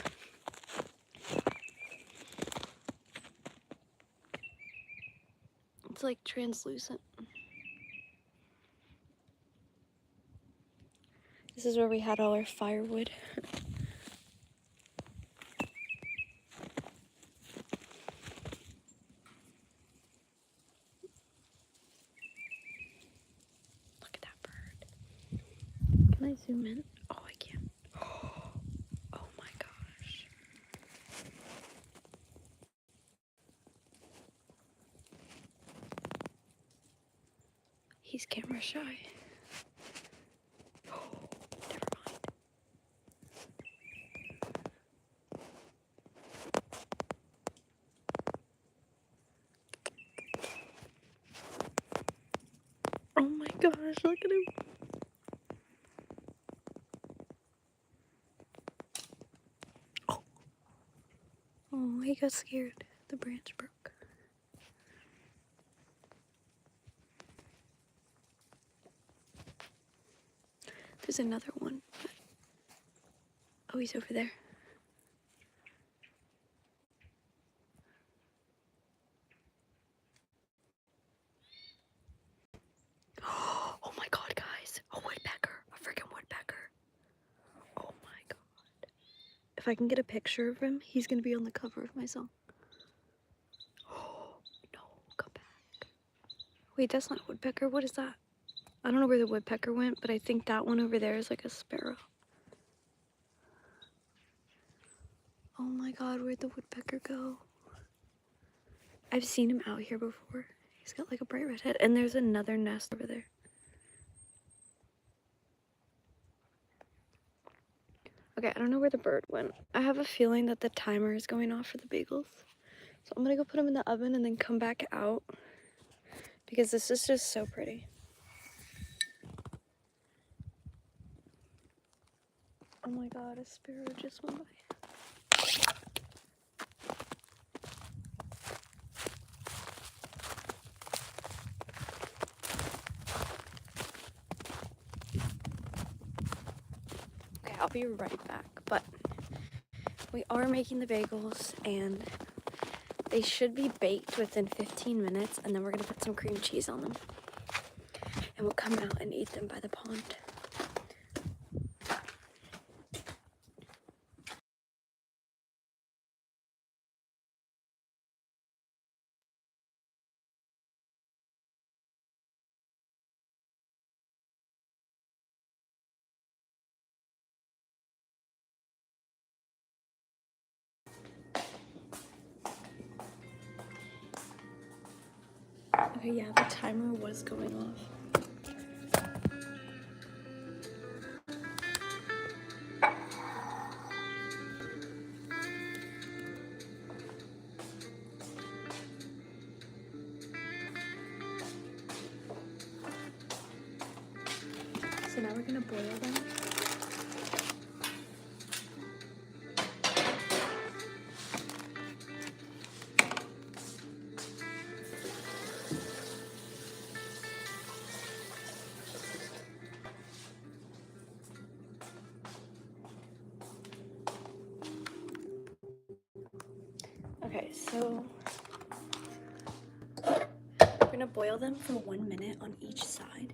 It's like translucent. This is where we had all our firewood. Look at that bird. Can I zoom in? Oh, I can. Oh my gosh. He's camera shy. Oh, never mind. Oh my gosh, look at him. Oh, he got scared. The branch broke. There's another one. Oh, he's over there. Oh my god, guys. A woodpecker. A freaking woodpecker. Oh my god. If I can get a picture of him, he's gonna be on the cover of my song. Oh, no, come back. Wait, that's not a woodpecker. What is that? I don't know where the woodpecker went, but I think that one over there is like a sparrow. Oh my god, where'd the woodpecker go? I've seen him out here before. He's got like a bright red head, and there's another nest over there. Okay, I don't know where the bird went. I have a feeling that the timer is going off for the bagels. So I'm gonna go put them in the oven and then come back out because this is just so pretty. Oh my god, a sparrow just went by. Okay, I'll be right back, but we are making the bagels and they should be baked within 15 minutes and then we're gonna put some cream cheese on them. and we'll come out and eat them by the pond. Okay, yeah, the timer was going off. So now we're gonna boil them. Okay, so we're gonna boil them for 1 minute on each side.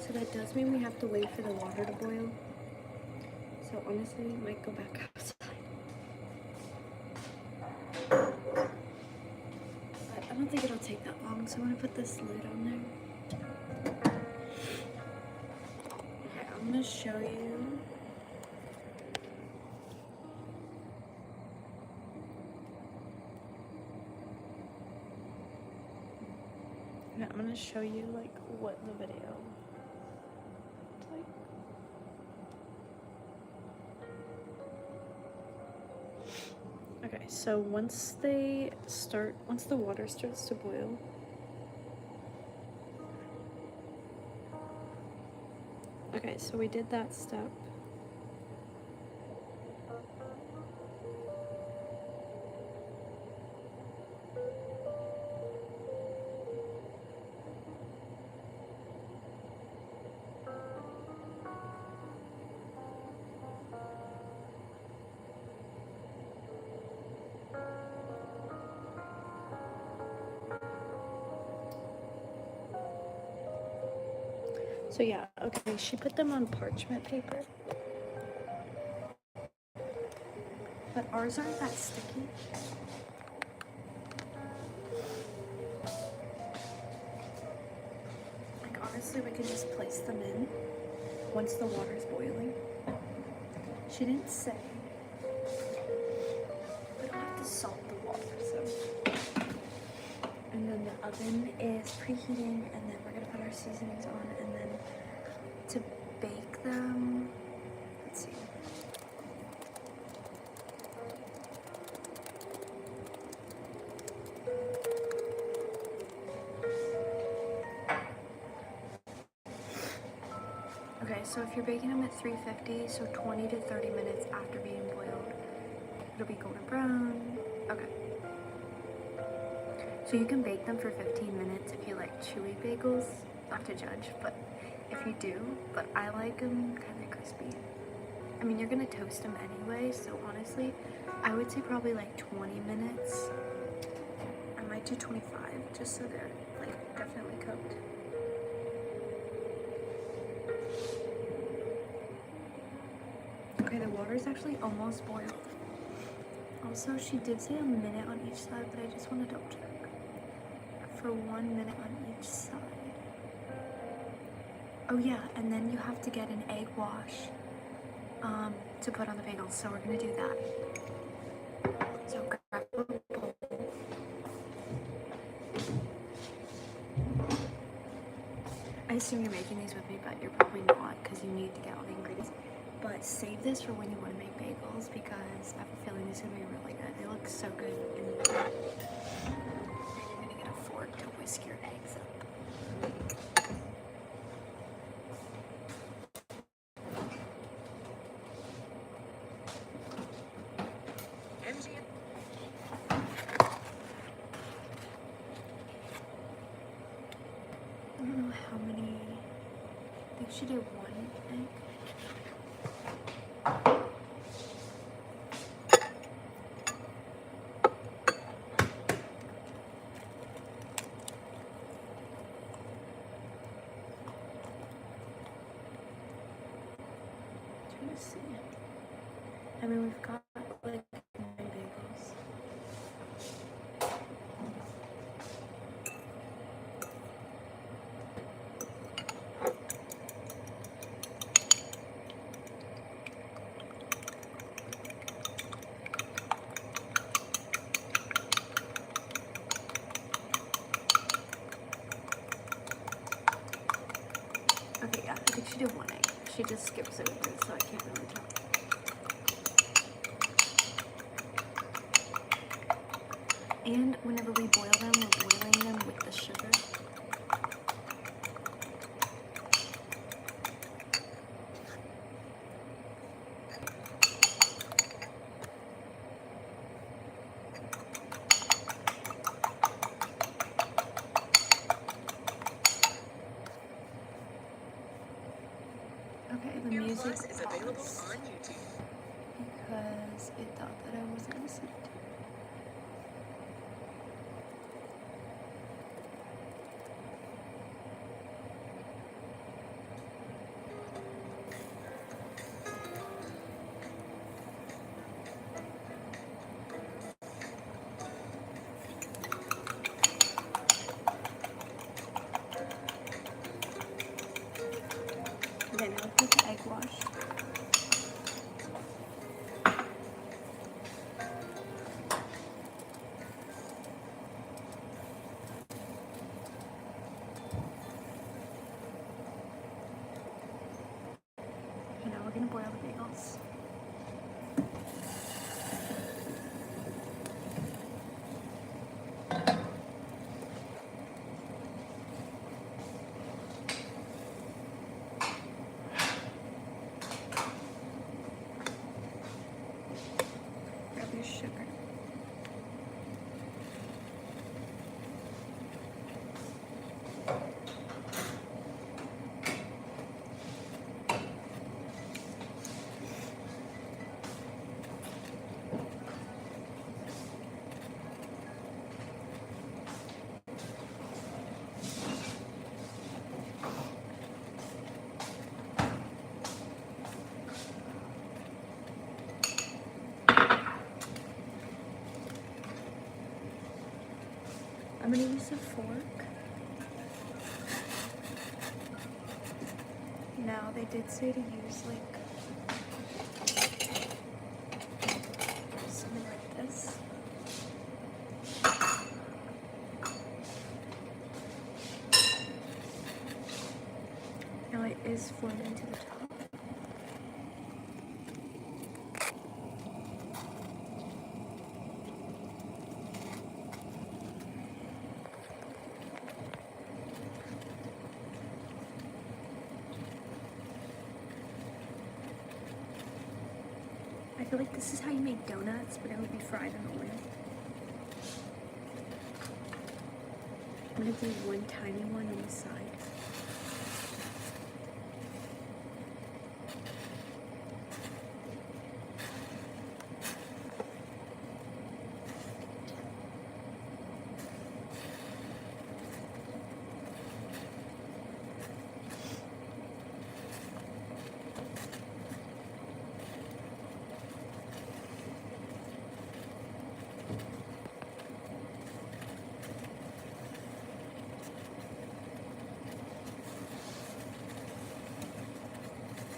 So that does mean we have to wait for the water to boil. So honestly, we might go back outside. But I don't think it'll take that long, so I'm gonna put this lid on there. Okay, I'm gonna show you. Yeah, I'm gonna show you like what the video looks like. Okay, so once the water starts to boil, okay, so we did that step. So yeah, okay, she put them on parchment paper. But ours aren't that sticky. Like honestly, we could just place them in once the water's boiling. She didn't say, but I'll have to salt the water, so. And then the oven is preheating, and then we're gonna put our seasonings on, and then to bake them, let's see. Okay, so if you're baking them at 350, so 20 to 30 minutes after being boiled, it'll be golden brown. Okay. So you can bake them for 15 minutes if you like chewy bagels. Not to judge, but if you do, but I like them kind of crispy. I mean, you're gonna toast them anyway, so honestly, I would say probably like 20 minutes. I might do 25, just so they're like definitely cooked. Okay, the water's actually almost boiled. Also, she did say a minute on each side, but I just want to double check. For 1 minute on each side. Oh yeah, and then you have to get an egg wash to put on the bagels, so we're gonna do that. So grab a bowl. I assume you're making these with me, but you're probably not because you need to get all the ingredients. But save this for when you want to make bagels because I have a feeling these are gonna be really good. They look so good in the pan. And you're gonna get a fork to whisk your eggs up. I don't know how many. I think she did 1 egg. Trying to see. I mean, we've got like 9 bagels. Okay, yeah, I think she did 1 egg. She just skips over it, so I can't really tell. And whenever we boil them, we're boiling them with the sugar. Okay, the music is available on YouTube because it thought that I wasn't listening to it. Okay, now put the egg wash. Okay, now we're gonna boil the bagels. Grab your sugar. I'm gonna use a fork. Now they did say to use like something like this. Now it is forming to the top. I feel like this is how you make donuts, but it would be fried in oil. I'm gonna do 1 tiny one on the side.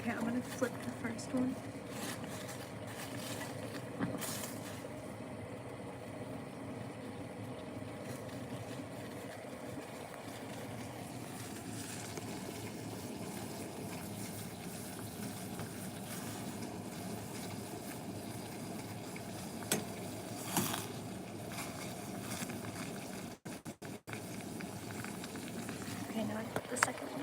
Okay, I'm gonna flip the first one. Okay, now I flip the second one.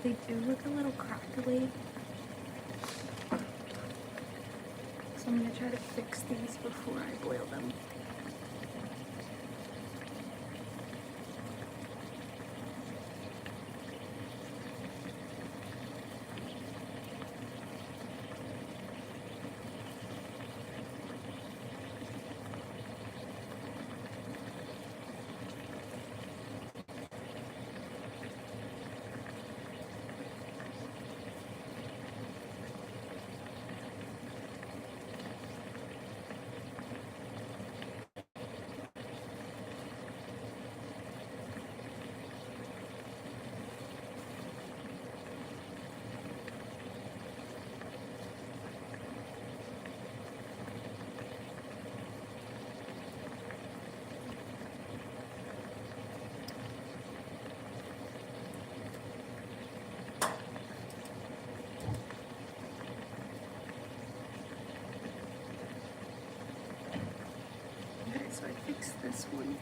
They do look a little crackly, so I'm gonna try to fix these before I boil them. Okay, so I fixed this one.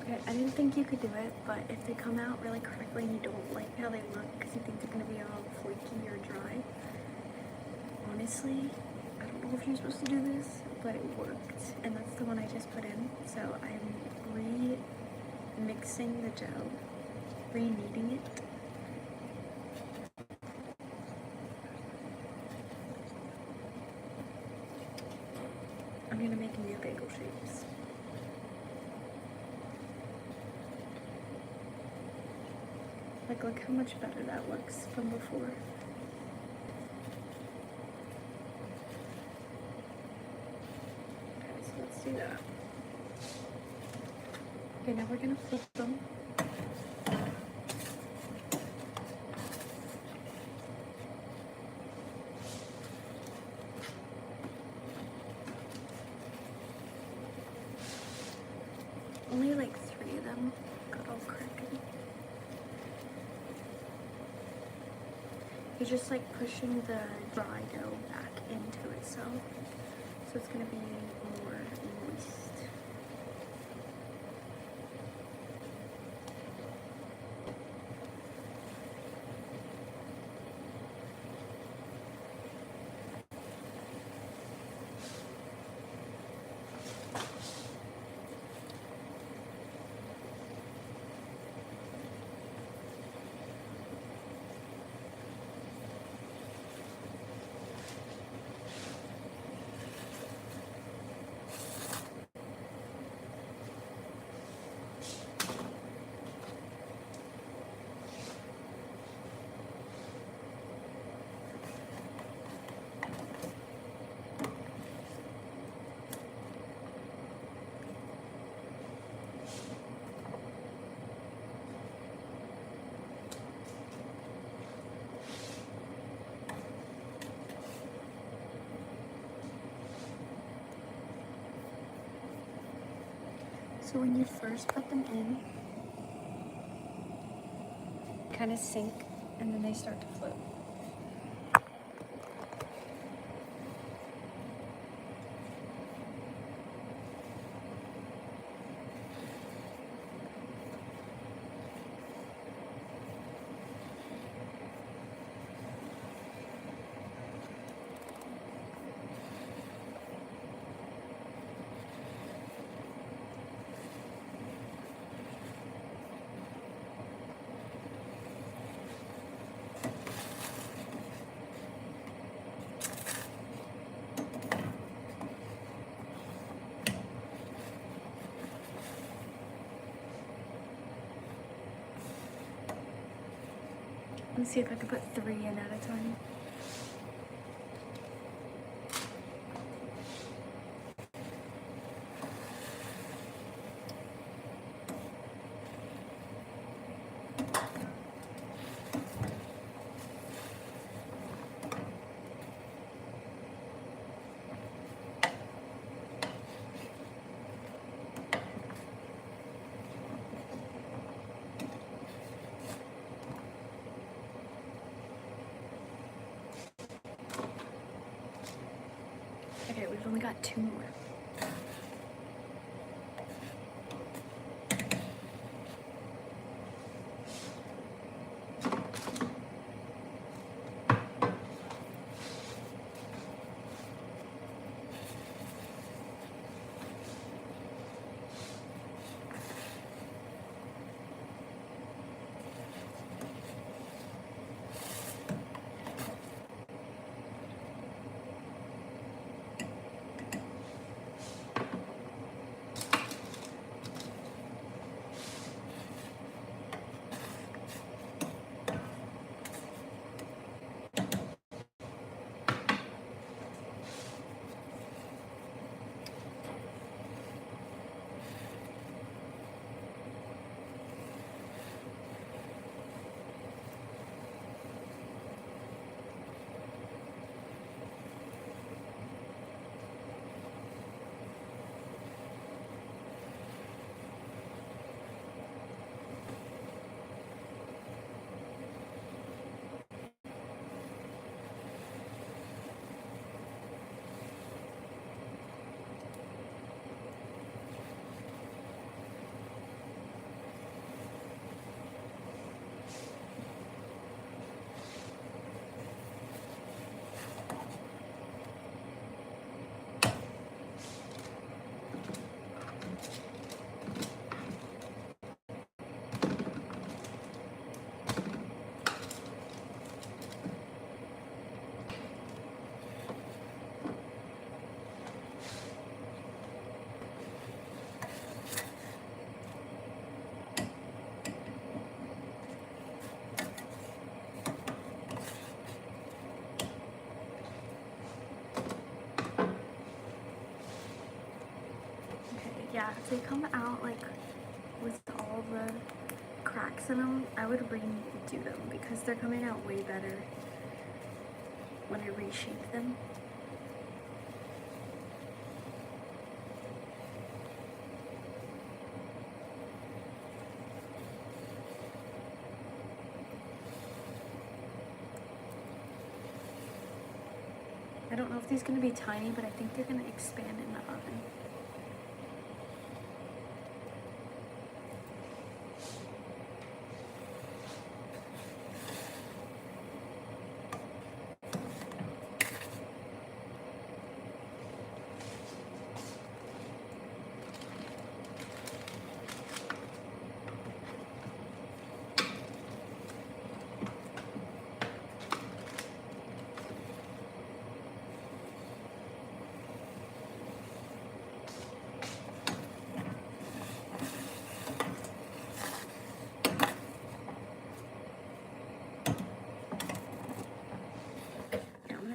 Okay, I didn't think you could do it, but if they come out really quickly and you don't like how they look because you think they're going to be all flaky or dry, honestly, I don't know if you're supposed to do this, but it worked, and that's the one I just put in. So I'm re-mixing the dough, re-kneading it. I'm going to make new bagel shapes. Like, look how much better that looks from before. Okay, so let's do that. Okay, now we're gonna flip them. Only like 3 of them got all crooked. You're just like pushing the dry dough back into itself, so it's gonna be more moist. So when you first put them in, kind of sink, and then they start to float. me see if I can put 3 in at a time. Okay, we've only got 2 more. Yeah, if they come out like with all the cracks in them, I would redo them because they're coming out way better when I reshape them. I don't know if these are going to be tiny, but I think they're going to expand in the oven.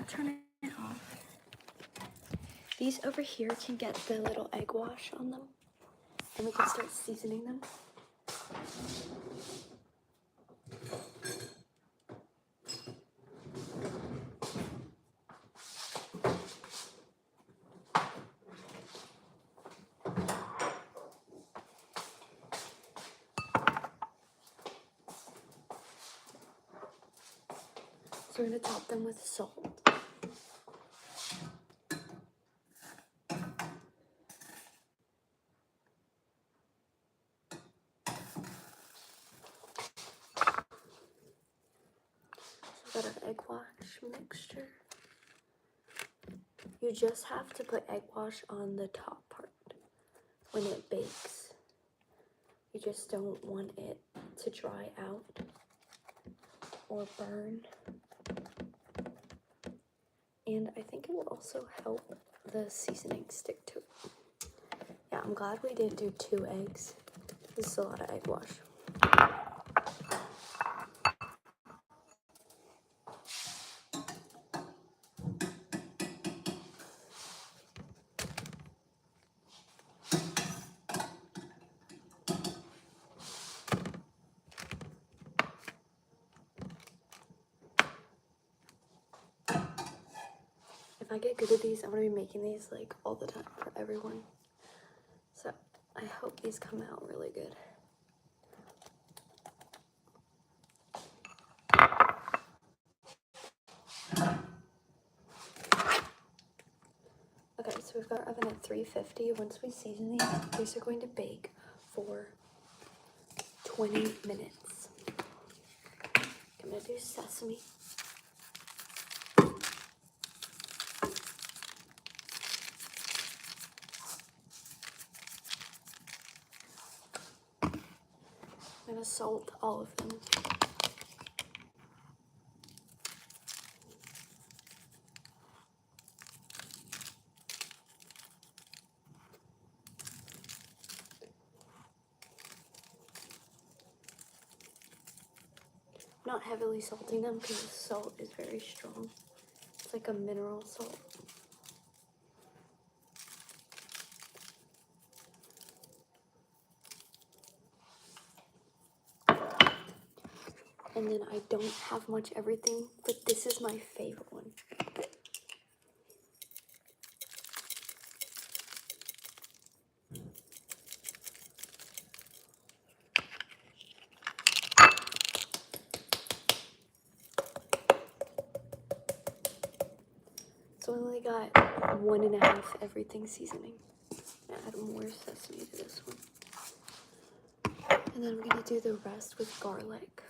Turn it off. These over here can get the little egg wash on them, and we can start seasoning them. So we're going to top them with salt. So we got our egg wash mixture. You just have to put egg wash on the top part when it bakes. You just don't want it to dry out or burn. And I think it will also help the seasoning stick to it. Yeah, I'm glad we didn't do 2 eggs. This is a lot of egg wash. if I get good at these, I'm gonna be making these like all the time for everyone. So I hope these come out really good. Okay, so we've got our oven at 350. Once we season these are going to bake for 20 minutes. I'm gonna do sesame. I'm gonna salt all of them. Not heavily salting them because the salt is very strong. It's like a mineral salt. And then I don't have much everything, but this is my favorite one. So I only got 1.5 everything seasoning. I'm gonna add more sesame to this one. And then I'm gonna do the rest with garlic.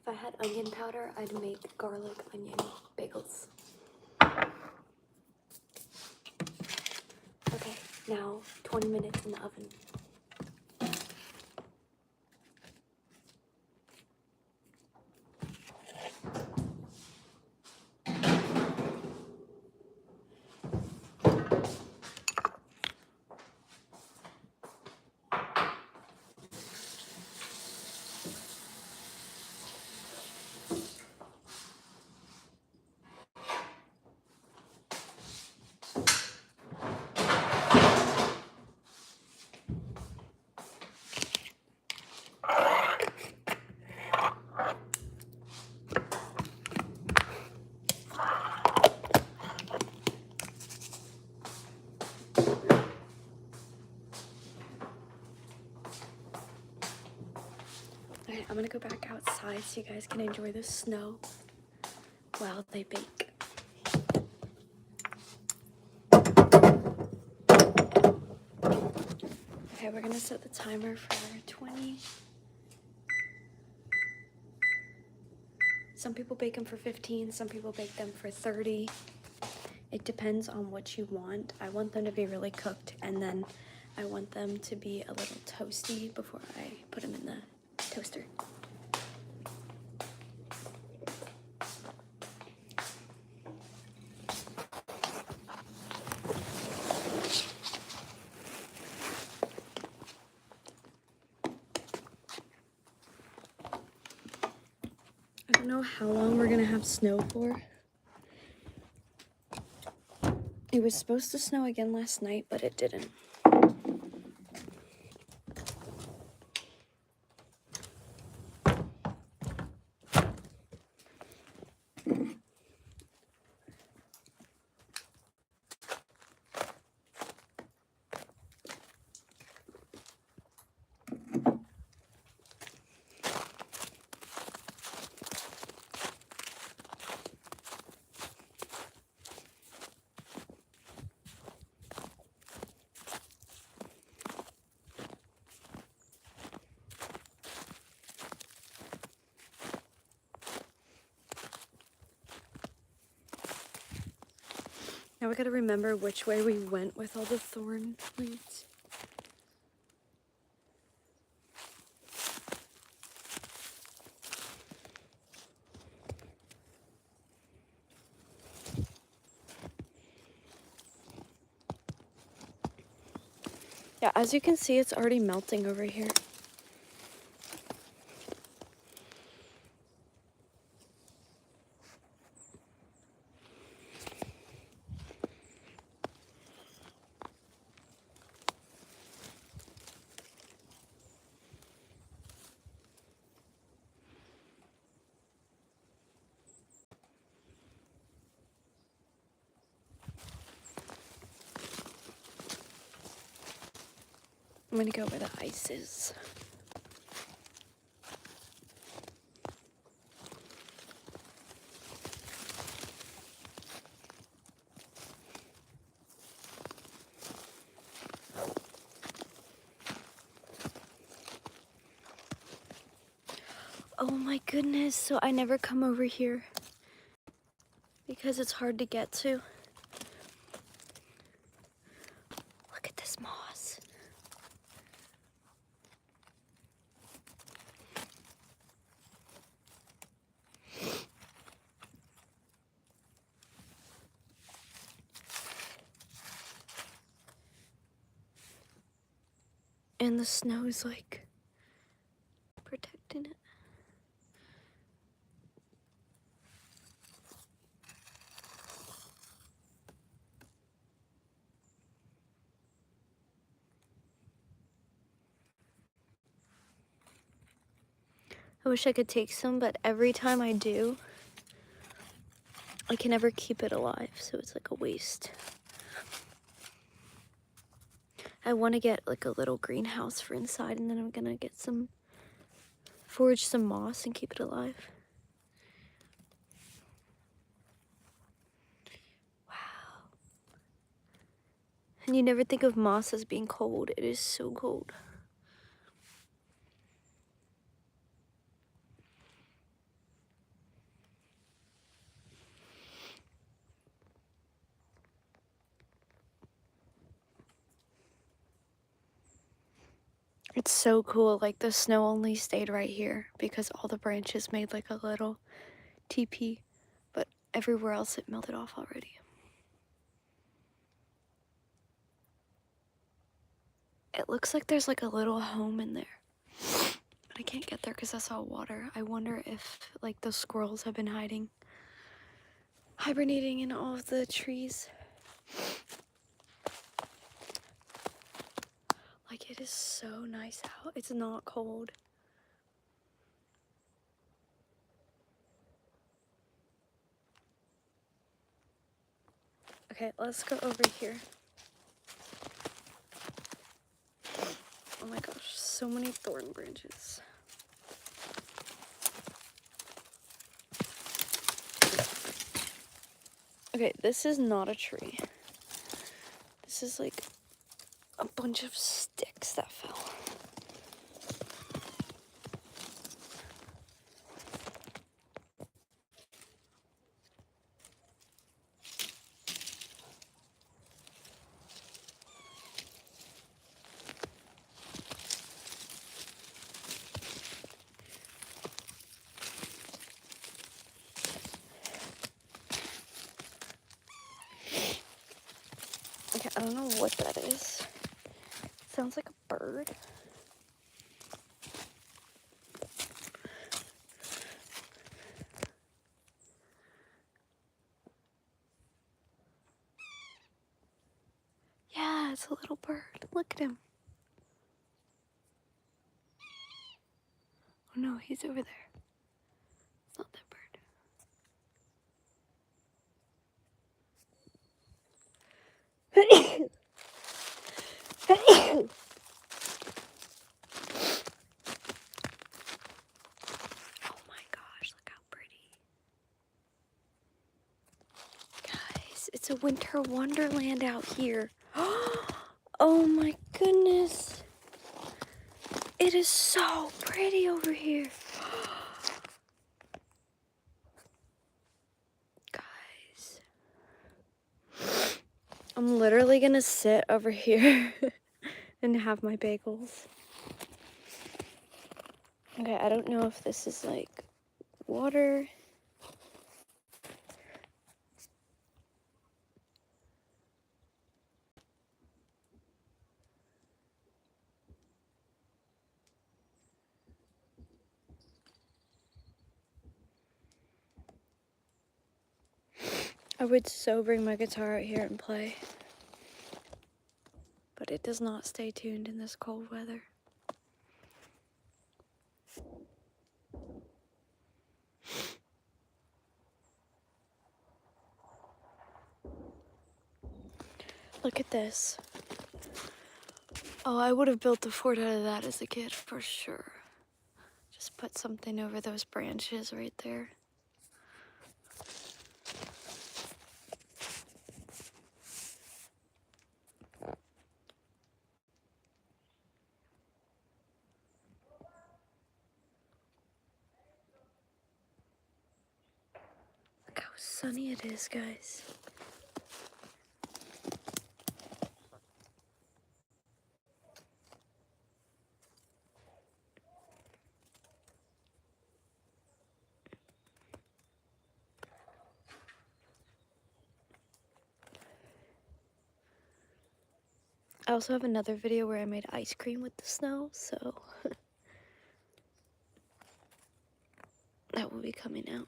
If I had onion powder, I'd make garlic onion bagels. Okay, now 20 minutes in the oven. Alright, I'm gonna go back outside so you guys can enjoy the snow while they bake. Okay, we're gonna set the timer for 20. Some people bake them for 15, some people bake them for 30. It depends on what you want. I want them to be really cooked, and then I want them to be a little toasty before I put them in the toaster. I don't know how long we're gonna have snow for. It was supposed to snow again last night, but it didn't. Now we gotta remember which way we went with all the thorn weeds. Yeah, as you can see, it's already melting over here. gonna go where the ice is. Oh my goodness, so I never come over here because it's hard to get to. Look at this moss. And the snow is like protecting it. I wish I could take some, but every time I do, I can never keep it alive, so it's like a waste. I want to get like a little greenhouse for inside, and then I'm gonna get forage some moss and keep it alive. Wow. And you never think of moss as being cold. It is so cold. It's so cool, like the snow only stayed right here because all the branches made like a little teepee, but everywhere else it melted off already. It looks like there's like a little home in there, but I can't get there because that's all water. I wonder if like the squirrels have been hibernating in all of the trees. Like, it is so nice out. It's not cold. Okay, let's go over here. Oh my gosh, so many thorn branches. Okay, this is not a tree. This is like a bunch of sticks that fell. Okay, I don't know what that is. Sounds like a bird. Yeah, it's a little bird. Look at him. Oh no, he's over there. It's not that bird. Oh my gosh, look how pretty. Guys, it's a winter wonderland out here. Oh my goodness. It is so pretty over here. Guys, I'm literally gonna sit over here and have my bagels. Okay, I don't know if this is like water. I would so bring my guitar out here and play, but it does not stay tuned in this cold weather. Look at this. Oh, I would have built a fort out of that as a kid for sure. Just put something over those branches right there. Look how sunny it is, guys. I also have another video where I made ice cream with the snow, so that will be coming out.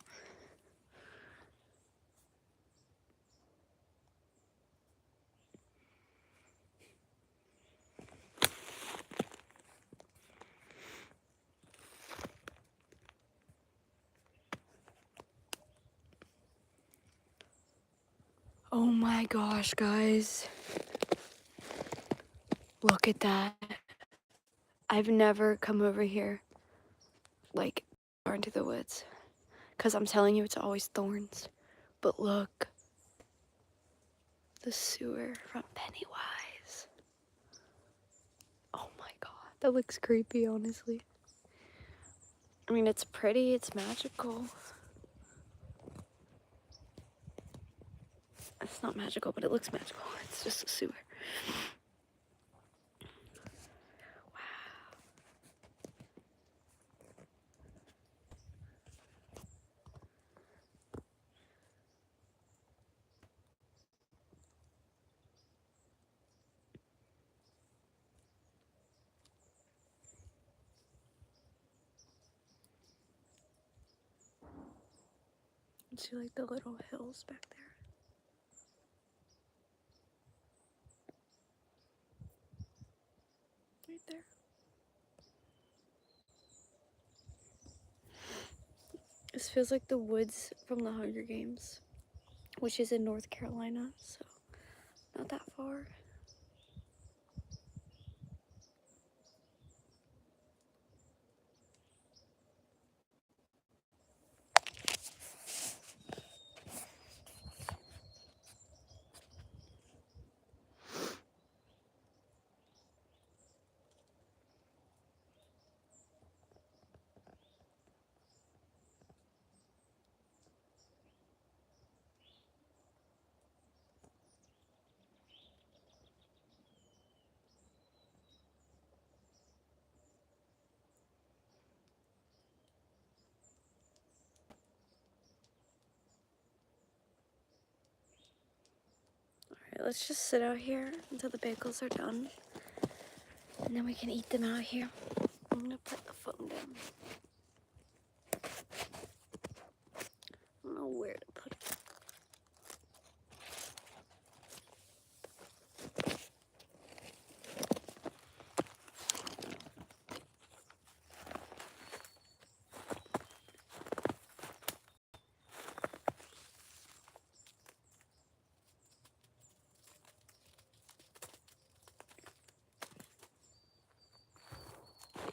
Oh my gosh, guys. Look at that. I've never come over here, like, far into the woods. Because I'm telling you, it's always thorns. But look. The sewer from Pennywise. Oh my god. That looks creepy, honestly. I mean, it's pretty, it's magical. It's not magical, but it looks magical. It's just a sewer. See, like, the little hills back there. Right there. This feels like the woods from the Hunger Games, which is in North Carolina, so not that far. Alright, let's just sit out here until the bagels are done. And then we can eat them out here. I'm gonna put the phone down. I don't know where to put it.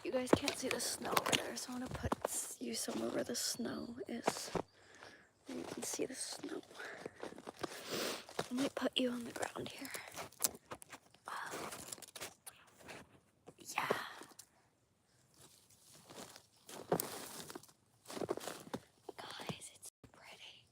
You guys can't see the snow over there, so I'm gonna put you somewhere where the snow is. And you can see the snow. I might put you on the ground here. Yeah. Guys, it's pretty.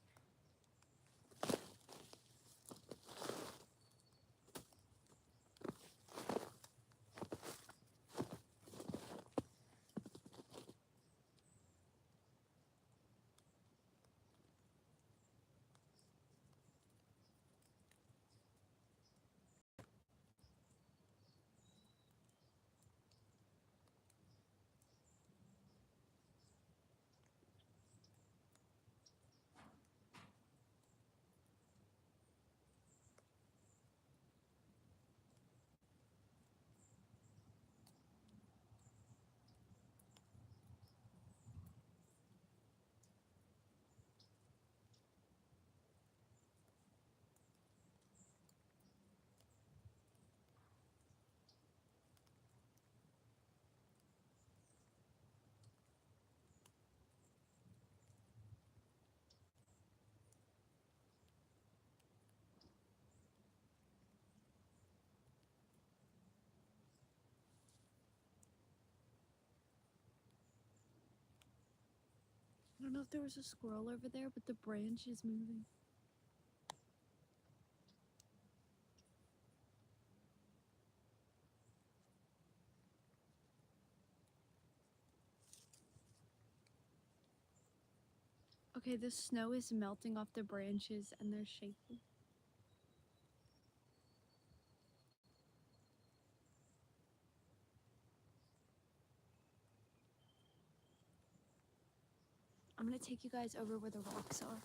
don't know if there was a squirrel over there, but the branch is moving. Okay, the snow is melting off the branches and they're shaking. I'm gonna take you guys over where the rocks are.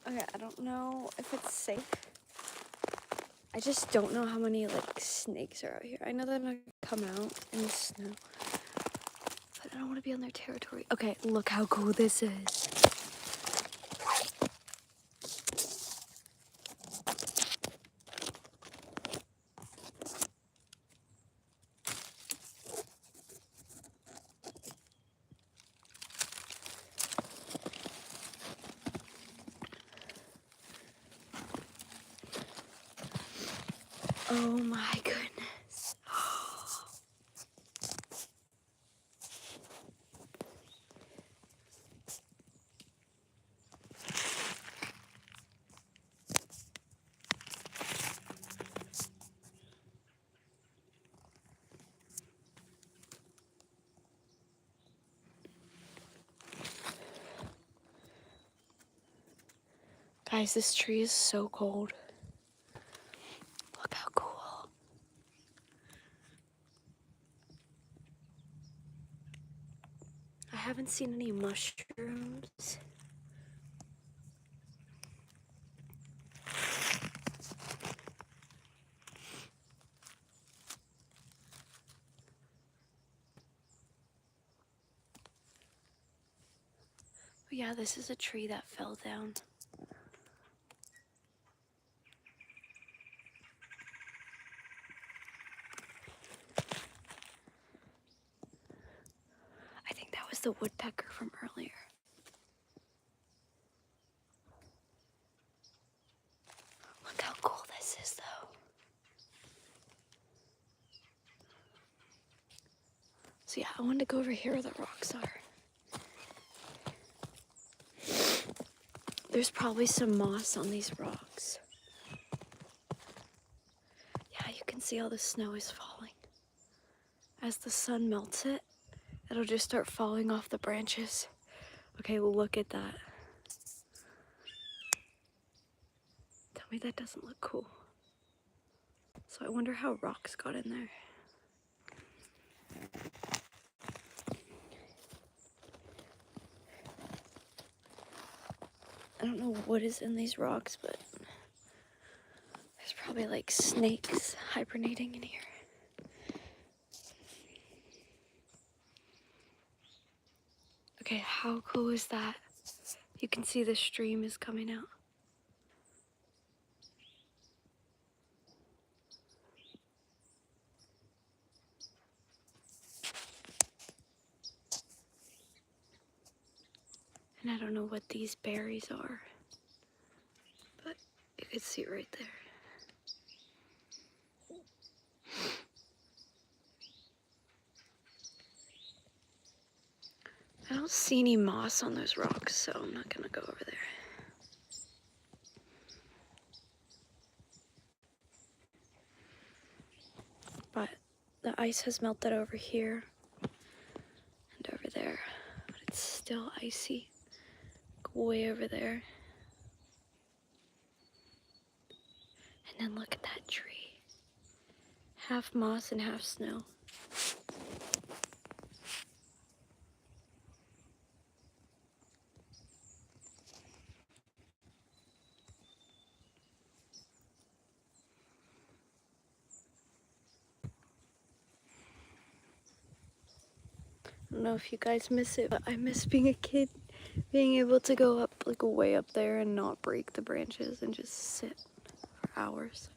Okay, I don't know if it's safe. I just don't know how many like snakes are out here. I know they're not gonna come out in the snow, but I don't want to be on their territory. Okay, look how cool this is. Oh my goodness. Guys, this tree is so cold. Look how cool. I haven't seen any mushrooms. But yeah, this is a tree that fell down. I think that was the woodpecker from earlier. Look how cool this is though. So yeah, I wanted to go over here where the rocks are. There's probably some moss on these rocks. Yeah, you can see all the snow is falling. As the sun melts it, it'll just start falling off the branches. Okay, look at that. Tell me that doesn't look cool. So I wonder how rocks got in there. I don't know what is in these rocks, but there's probably like snakes hibernating in here. Okay, how cool is that? You can see the stream is coming out. And I don't know what these berries are, but you can see right there. I don't see any moss on those rocks, so I'm not gonna go over there. But the ice has melted over here and over there, but it's still icy way over there. And then look at that tree. Half moss and half snow. I don't know if you guys miss it, but I miss being a kid. Being able to go up, like way up there and not break the branches and just sit for hours.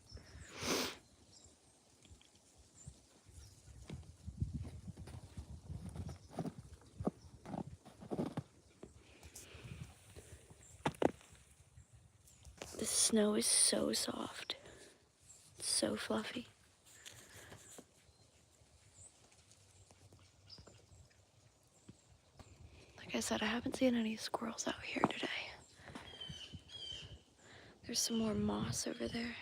snow is so soft. It's so fluffy. Like I said, I haven't seen any squirrels out here today. There's some more moss over there.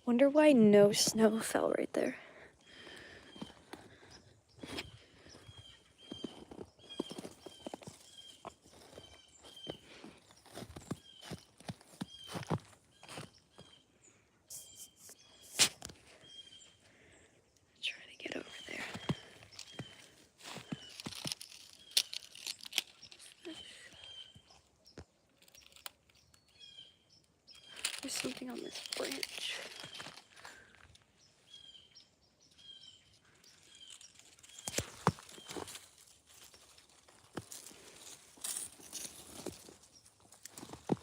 Wonder why no snow fell right there. Try to get over there. There's something on this branch.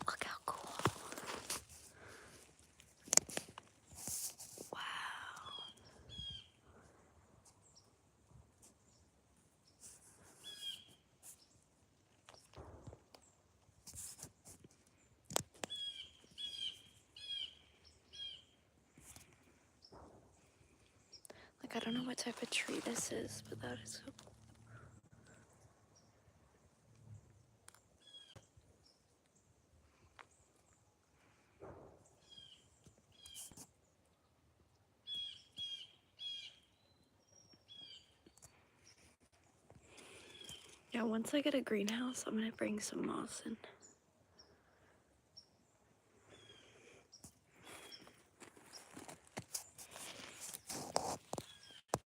Look how cool. Wow. Like, I don't know what type of tree this is, but that is so cool. Yeah, once I get a greenhouse, I'm gonna bring some moss in.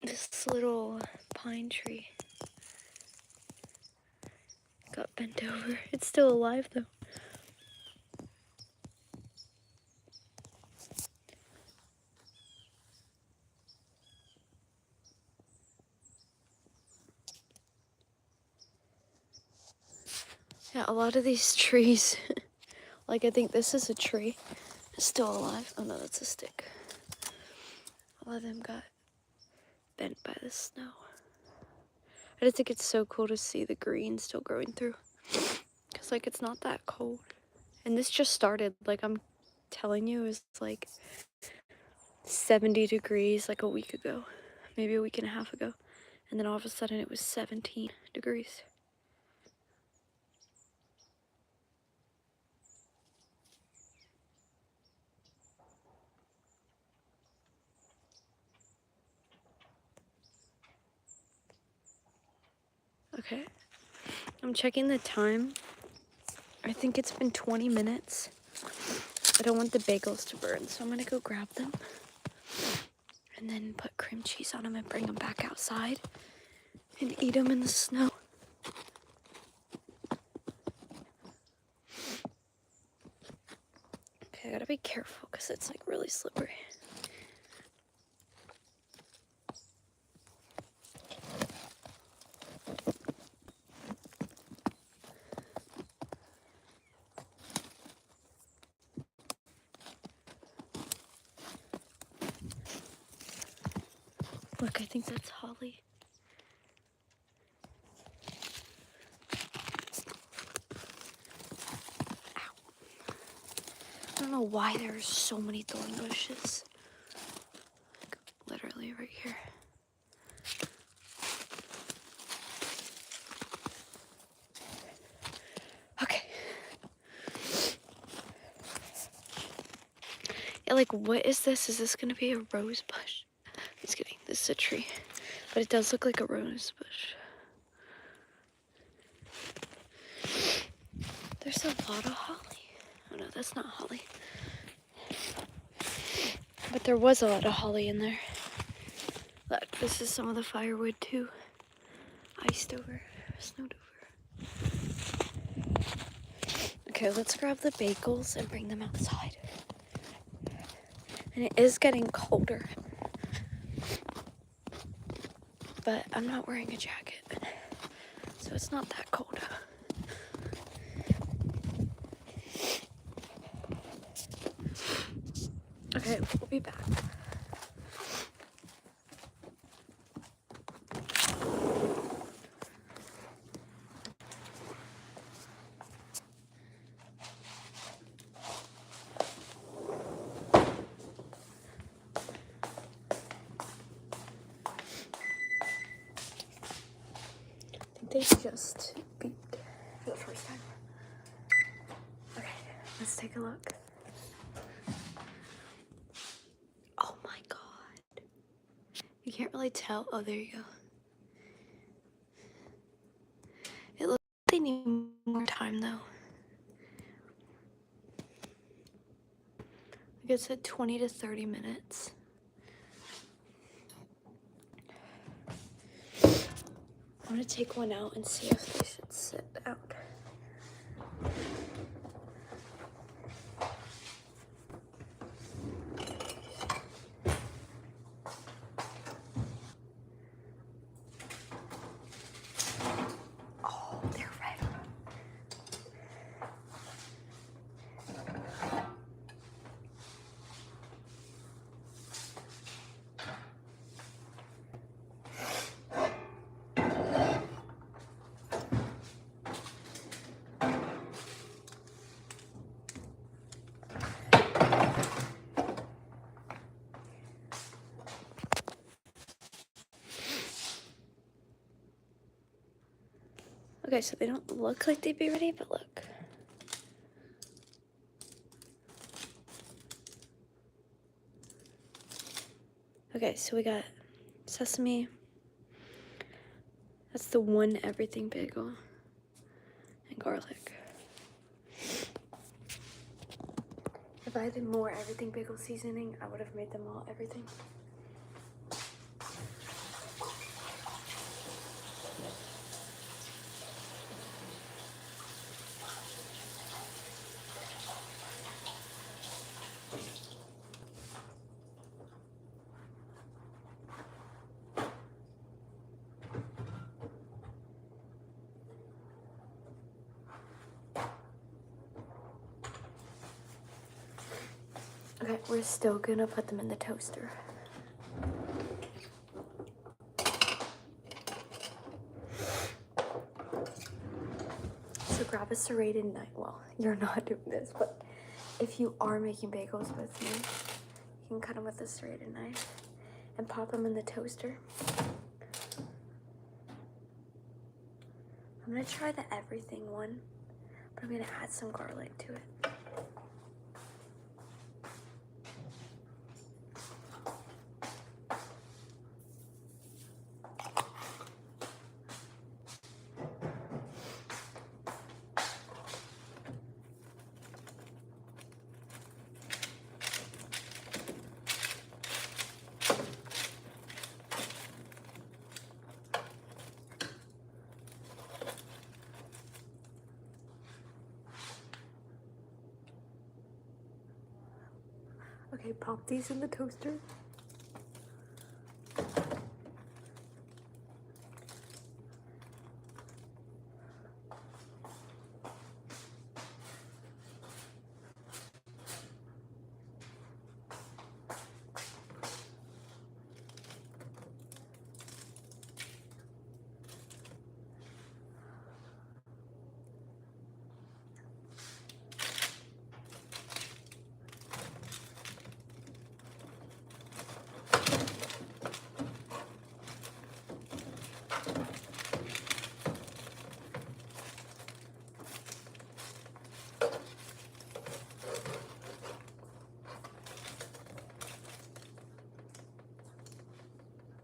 This little pine tree got bent over. It's still alive though. Yeah, a lot of these trees, like I think this is a tree, is still alive. Oh no, that's a stick. A lot of them got bent by the snow. I just think it's so cool to see the green still growing through. Because, like, it's not that cold. And this just started, like I'm telling you, it was like 70 degrees like a week ago. Maybe a week and a half ago. And then all of a sudden it was 17 degrees. Okay. I'm checking the time. I think it's been 20 minutes. I don't want the bagels to burn, so I'm gonna go grab them. And then put cream cheese on them and bring them back outside. And eat them in the snow. Okay, I gotta be careful because it's like really slippery. Look, I think that's holly. Ow. I don't know why there are so many thorn bushes. Like, literally right here. Okay. Yeah, like, what is this? Is this gonna be a rose bush? Just kidding. This is a tree. But it does look like a rose bush. There's a lot of holly. Oh no, that's not holly. But there was a lot of holly in there. Look, this is some of the firewood too. Iced over, snowed over. Okay, let's grab the bagels and bring them outside. And it is getting colder. But I'm not wearing a jacket, so it's not that cold. back. They just beeped for the first time. Okay, let's take a look. Oh my god. You can't really tell. Oh, there you go. It looks like they need more time though. Like it said 20 to 30 minutes. I'm gonna take one out and see if they should sit out. Oh, they're red. Okay, so they don't look like they'd be ready, but look. Okay, so we got sesame. That's the one everything bagel. And garlic. If I had more everything bagel seasoning, I would have made them all everything. Okay, we're still gonna put them in the toaster. So grab a serrated knife. Well, you're not doing this, but if you are making bagels with me, you can cut them with a serrated knife and pop them in the toaster. I'm gonna try the everything one, but I'm gonna add some garlic to it. Okay, pop these in the toaster.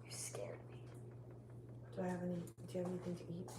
You scared me. Do you have anything to eat?